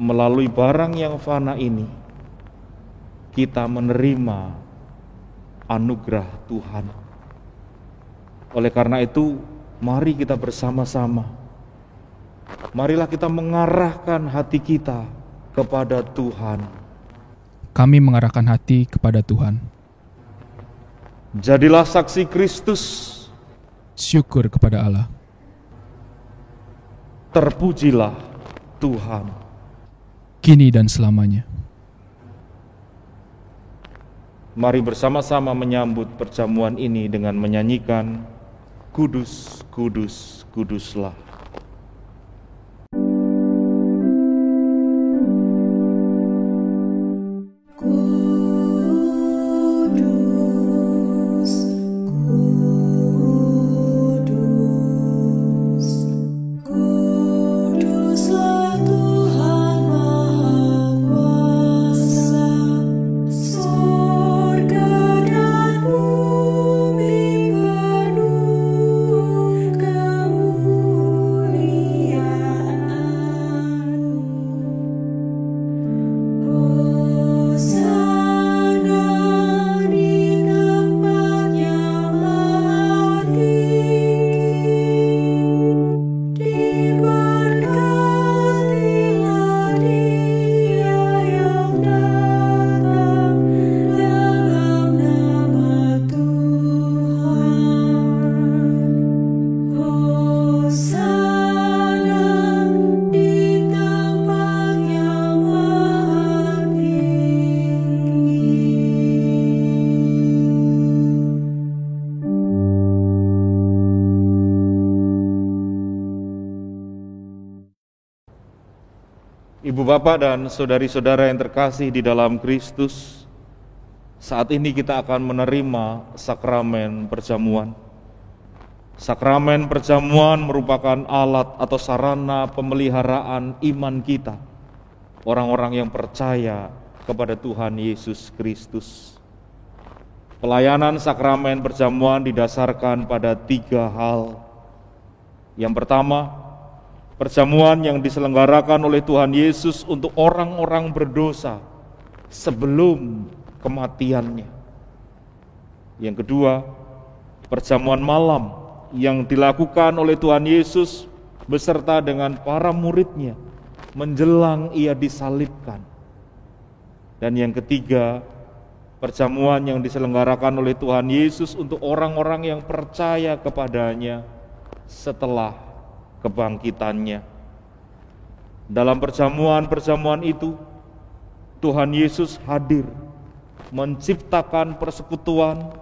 melalui barang yang fana ini kita menerima anugerah Tuhan. Oleh karena itu, mari kita bersama-sama. Marilah kita mengarahkan hati kita kepada Tuhan. Kami mengarahkan hati kepada Tuhan. Jadilah saksi Kristus. Syukur kepada Allah. Terpujilah Tuhan. Kini dan selamanya. Mari bersama-sama menyambut perjamuan ini dengan menyanyikan Kudus, Kudus, Kuduslah. Ibu bapak dan saudari-saudara yang terkasih di dalam Kristus, saat ini kita akan menerima sakramen perjamuan. Sakramen perjamuan merupakan alat atau sarana pemeliharaan iman kita, orang-orang yang percaya kepada Tuhan Yesus Kristus. Pelayanan sakramen perjamuan didasarkan pada 3 hal. Yang pertama, perjamuan yang diselenggarakan oleh Tuhan Yesus untuk orang-orang berdosa sebelum kematiannya. Yang kedua, perjamuan malam yang dilakukan oleh Tuhan Yesus beserta dengan para muridnya menjelang ia disalibkan. Dan yang ketiga, perjamuan yang diselenggarakan oleh Tuhan Yesus untuk orang-orang yang percaya kepadanya setelah kebangkitannya. Dalam perjamuan-perjamuan itu, Tuhan Yesus hadir, menciptakan persekutuan,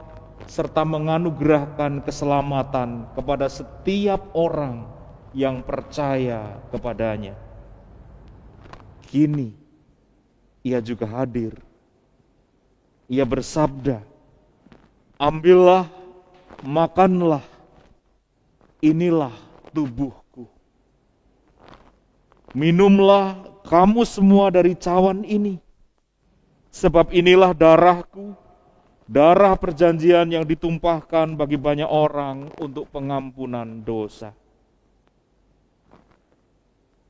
serta menganugerahkan keselamatan kepada setiap orang yang percaya kepadanya. Kini, ia juga hadir. Ia bersabda, "Ambillah, makanlah, inilah tubuhku. Minumlah kamu semua dari cawan ini, sebab inilah darahku, darah perjanjian yang ditumpahkan bagi banyak orang untuk pengampunan dosa."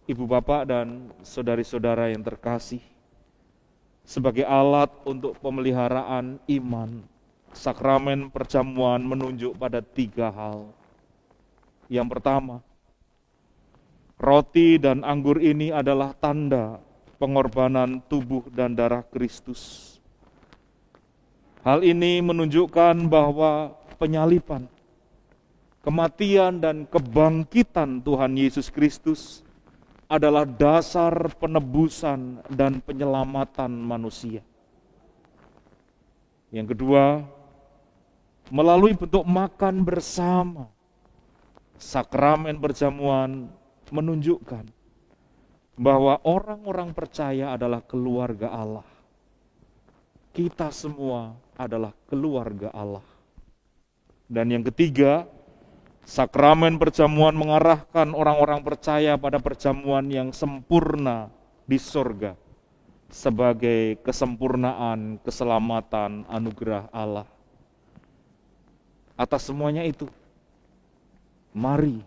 Ibu bapak dan saudari-saudara yang terkasih, sebagai alat untuk pemeliharaan iman, sakramen perjamuan menunjuk pada 3 hal. Yang pertama, roti dan anggur ini adalah tanda pengorbanan tubuh dan darah Kristus. Hal ini menunjukkan bahwa penyaliban, kematian dan kebangkitan Tuhan Yesus Kristus adalah dasar penebusan dan penyelamatan manusia. Yang kedua, melalui bentuk makan bersama, sakramen perjamuan menunjukkan bahwa orang-orang percaya adalah keluarga Allah. Kita semua adalah keluarga Allah. Dan yang ketiga, sakramen perjamuan mengarahkan orang-orang percaya pada perjamuan yang sempurna di surga sebagai kesempurnaan keselamatan anugerah Allah. Atas semuanya itu, mari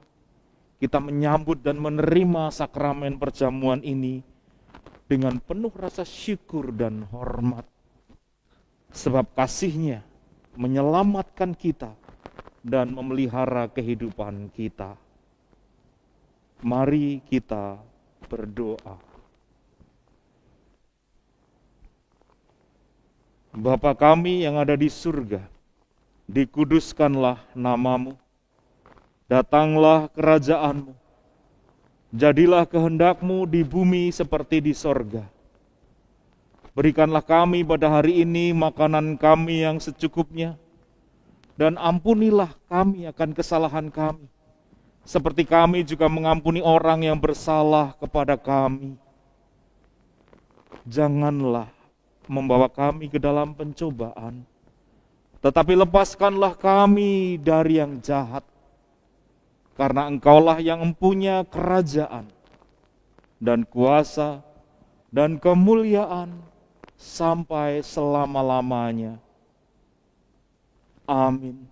kita menyambut dan menerima sakramen perjamuan ini dengan penuh rasa syukur dan hormat, sebab kasih-Nya menyelamatkan kita dan memelihara kehidupan kita. Mari kita berdoa. Bapa kami yang ada di surga, dikuduskanlah nama-Mu, datanglah kerajaan-Mu, jadilah kehendak-Mu di bumi seperti di sorga. Berikanlah kami pada hari ini makanan kami yang secukupnya, dan ampunilah kami akan kesalahan kami, seperti kami juga mengampuni orang yang bersalah kepada kami. Janganlah membawa kami ke dalam pencobaan, tetapi lepaskanlah kami dari yang jahat, karena Engkaulah yang mempunyai kerajaan, dan kuasa, dan kemuliaan, sampai selama-lamanya. Amin.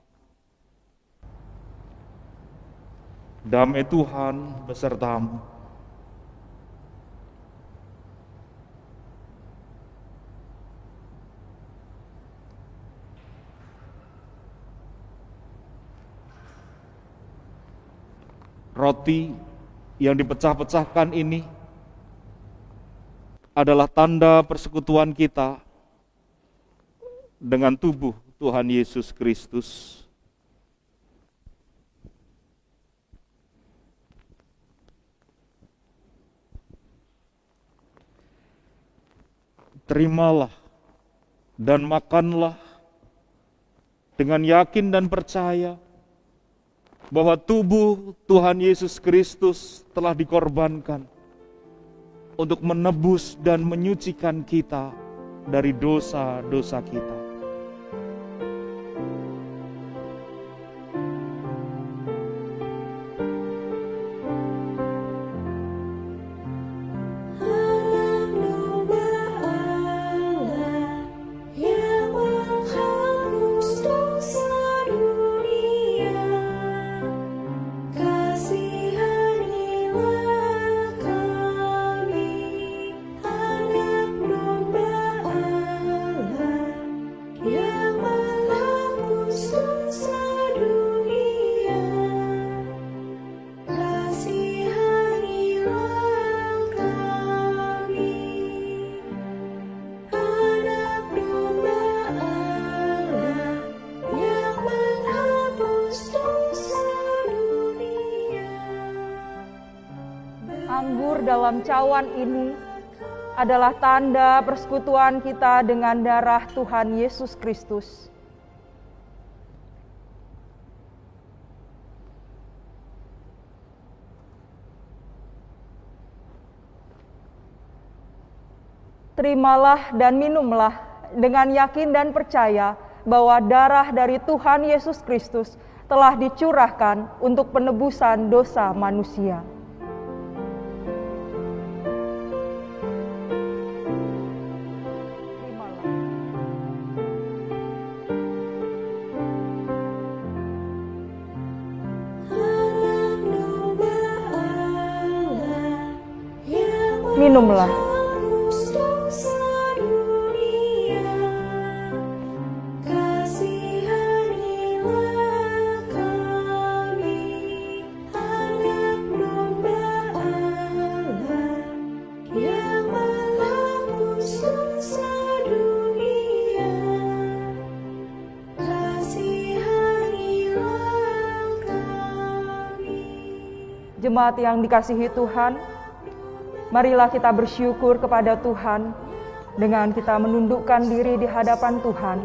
Damai Tuhan besertamu. Roti yang dipecah-pecahkan ini adalah tanda persekutuan kita dengan tubuh Tuhan Yesus Kristus. Terimalah dan makanlah dengan yakin dan percaya bahwa tubuh Tuhan Yesus Kristus telah dikorbankan untuk menebus dan menyucikan kita dari dosa-dosa kita. dalam cawan ini adalah tanda persekutuan kita dengan darah Tuhan Yesus Kristus. Terimalah dan minumlah dengan yakin dan percaya bahwa darah dari Tuhan Yesus Kristus telah dicurahkan untuk penebusan dosa manusia. Minumlah. Jemaat yang dikasihi Tuhan, marilah kita bersyukur kepada Tuhan dengan kita menundukkan diri di hadapan Tuhan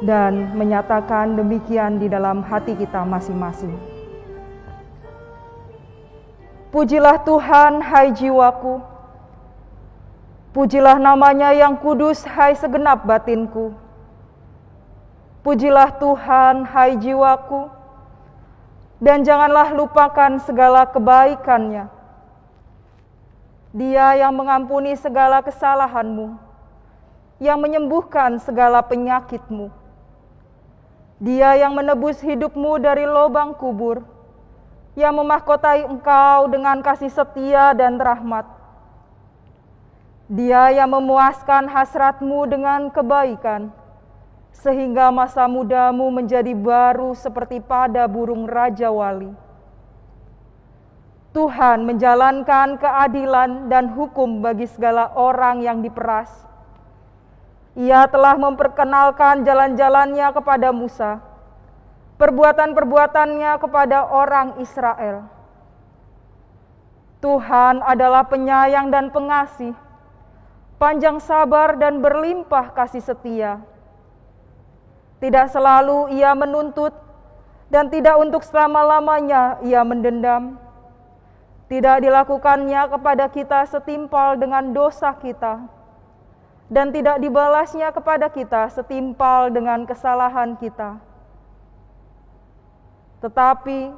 dan menyatakan demikian di dalam hati kita masing-masing. Pujilah Tuhan, hai jiwaku. Pujilah namanya yang kudus, hai segenap batinku. Pujilah Tuhan, hai jiwaku. Dan janganlah lupakan segala kebaikannya. Dia yang mengampuni segala kesalahanmu, yang menyembuhkan segala penyakitmu. Dia yang menebus hidupmu dari lubang kubur, yang memahkotai engkau dengan kasih setia dan rahmat. Dia yang memuaskan hasratmu dengan kebaikan, sehingga masa mudamu menjadi baru seperti pada burung Raja Wali. Tuhan menjalankan keadilan dan hukum bagi segala orang yang diperas. Ia telah memperkenalkan jalan-jalannya kepada Musa, perbuatan-perbuatannya kepada orang Israel. Tuhan adalah penyayang dan pengasih, panjang sabar dan berlimpah kasih setia. Tidak selalu ia menuntut, dan tidak untuk selama-lamanya ia mendendam. Tidak dilakukannya kepada kita setimpal dengan dosa kita, dan tidak dibalasnya kepada kita setimpal dengan kesalahan kita. Tetapi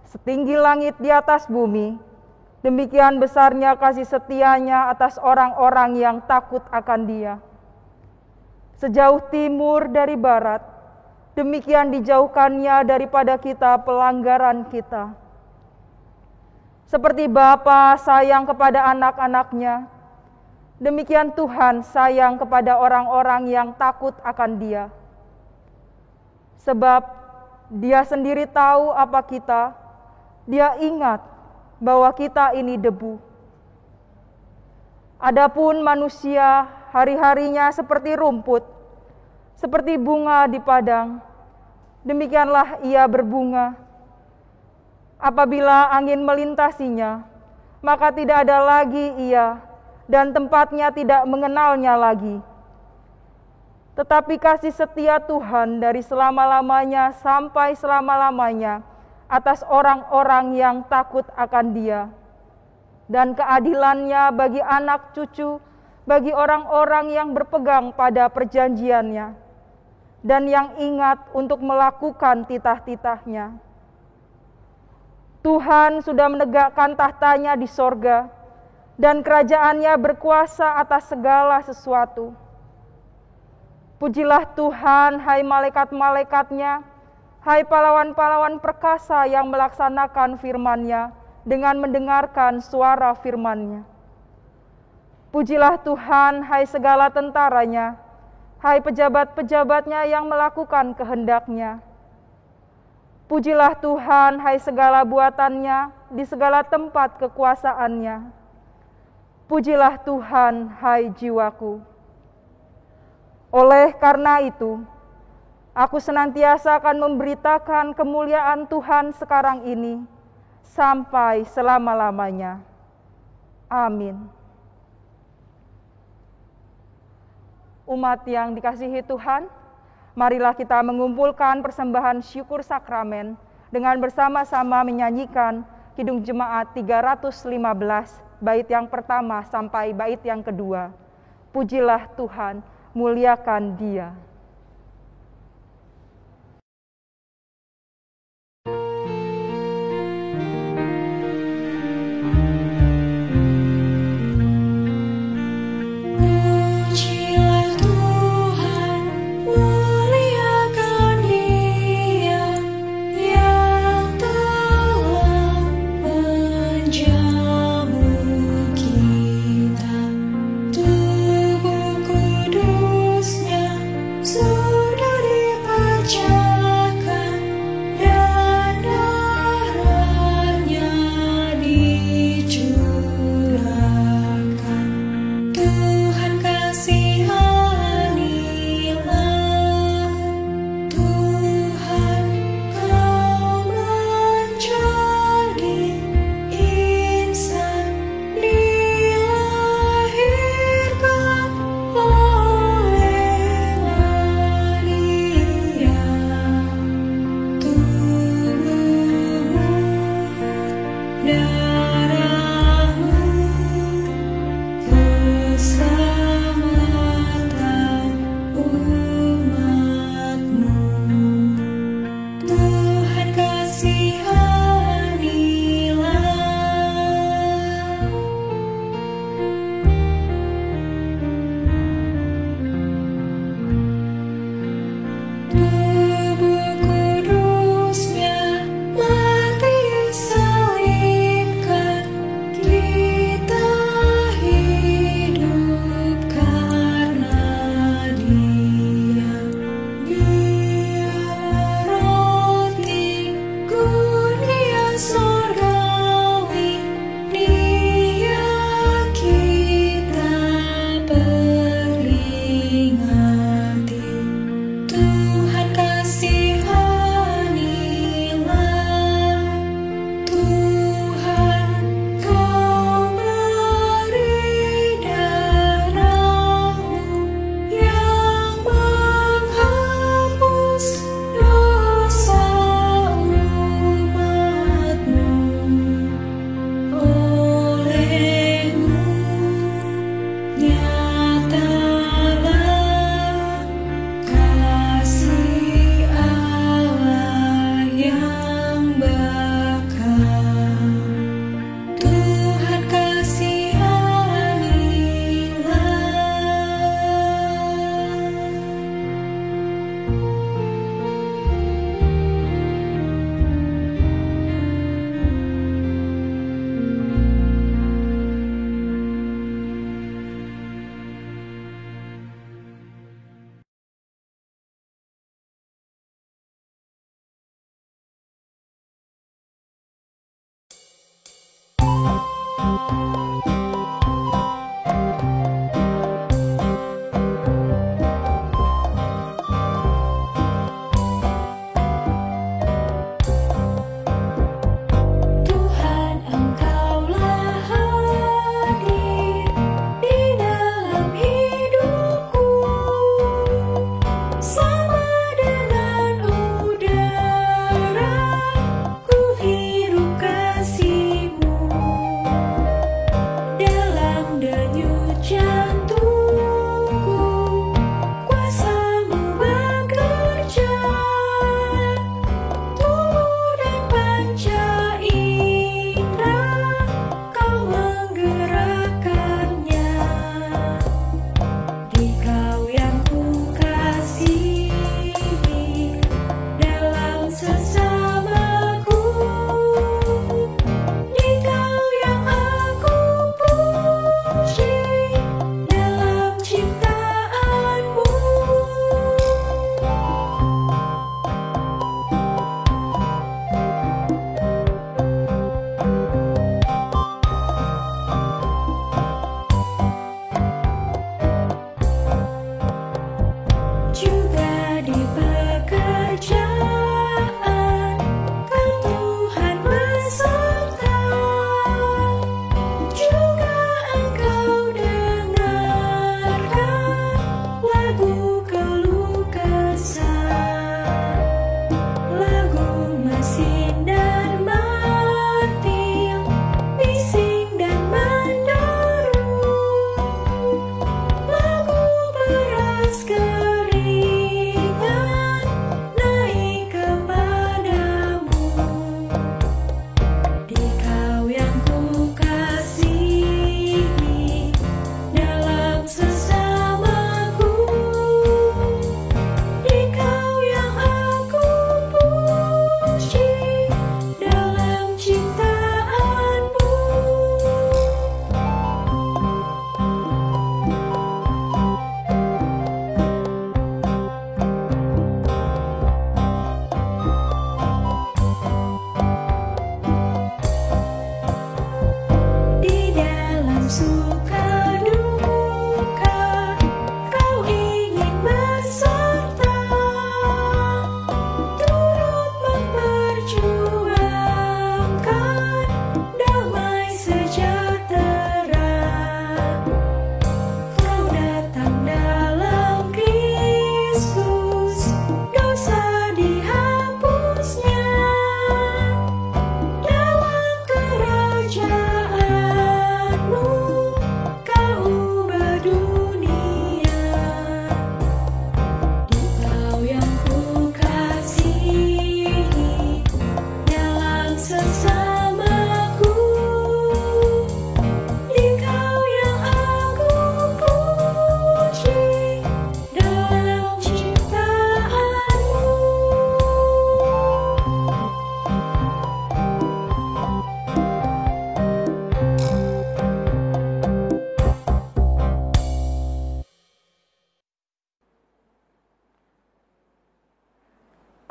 setinggi langit di atas bumi, demikian besarnya kasih setianya atas orang-orang yang takut akan Dia. Sejauh timur dari barat, demikian dijauhkannya daripada kita pelanggaran kita. Seperti Bapa sayang kepada anak-anaknya, demikian Tuhan sayang kepada orang-orang yang takut akan Dia. Sebab Dia sendiri tahu apa kita, Dia ingat bahwa kita ini debu. Adapun manusia, hari-harinya seperti rumput, seperti bunga di padang, demikianlah ia berbunga. Apabila angin melintasinya, maka tidak ada lagi ia, dan tempatnya tidak mengenalnya lagi. Tetapi kasih setia Tuhan dari selama-lamanya sampai selama-lamanya atas orang-orang yang takut akan Dia, dan keadilannya bagi anak cucu, bagi orang-orang yang berpegang pada perjanjiannya, dan yang ingat untuk melakukan titah-titahnya. Tuhan sudah menegakkan tahtanya di sorga, dan kerajaannya berkuasa atas segala sesuatu. Pujilah Tuhan, hai malaikat-malaikatnya, hai pahlawan-pahlawan perkasa yang melaksanakan firman-Nya dengan mendengarkan suara firman-Nya. Pujilah Tuhan, hai segala tentaranya, hai pejabat-pejabatnya yang melakukan kehendak-Nya. Pujilah Tuhan, hai segala buatannya di segala tempat kekuasaan-Nya. Pujilah Tuhan, hai jiwaku. Oleh karena itu, aku senantiasa akan memberitakan kemuliaan Tuhan sekarang ini sampai selama-lamanya. Amin. Umat yang dikasihi Tuhan, marilah kita mengumpulkan persembahan syukur sakramen dengan bersama-sama menyanyikan Kidung Jemaat 315, bait yang pertama sampai bait yang kedua. Pujilah Tuhan, muliakan Dia. Tubuh kudusnya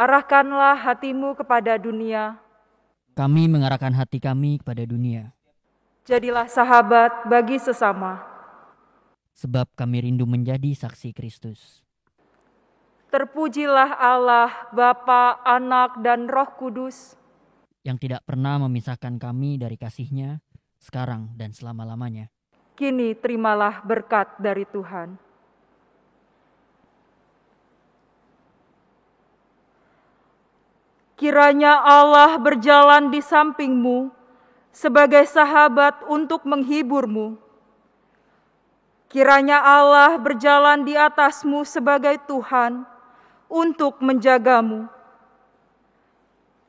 Arahkanlah hatimu kepada dunia. Kami mengarahkan hati kami kepada dunia. Jadilah sahabat bagi sesama. Sebab kami rindu menjadi saksi Kristus. Terpujilah Allah, Bapa, Anak, dan Roh Kudus, yang tidak pernah memisahkan kami dari kasih-Nya, sekarang dan selama-lamanya. Kini terimalah berkat dari Tuhan. Kiranya Allah berjalan di sampingmu sebagai sahabat untuk menghiburmu. Kiranya Allah berjalan di atasmu sebagai Tuhan untuk menjagamu.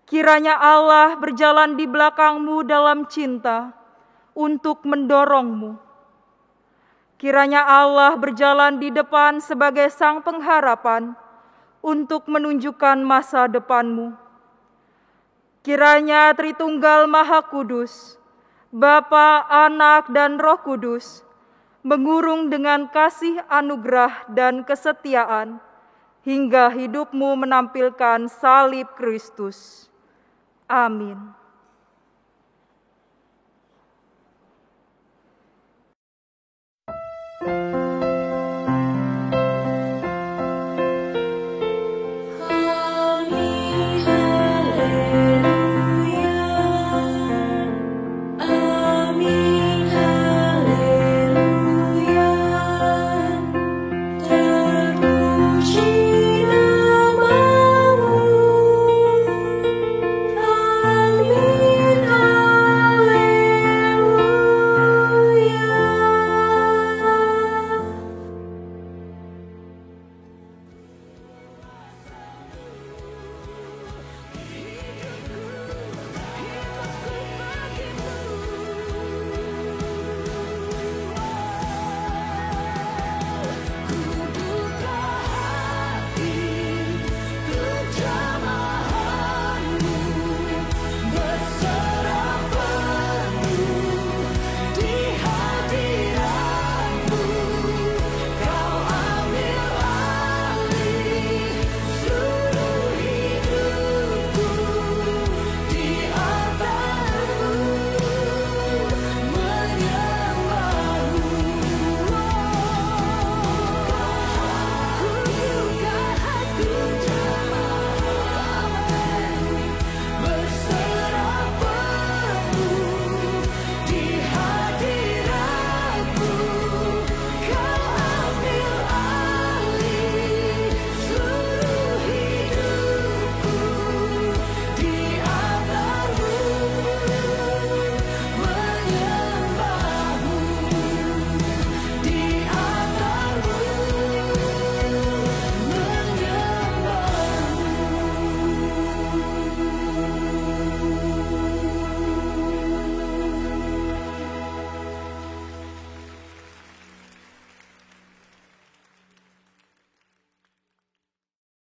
Kiranya Allah berjalan di belakangmu dalam cinta untuk mendorongmu. Kiranya Allah berjalan di depan sebagai sang pengharapan untuk menunjukkan masa depanmu. Kiranya Tritunggal Maha Kudus, Bapa, Anak, dan Roh Kudus, mengurung dengan kasih anugerah dan kesetiaan, hingga hidupmu menampilkan salib Kristus. Amin.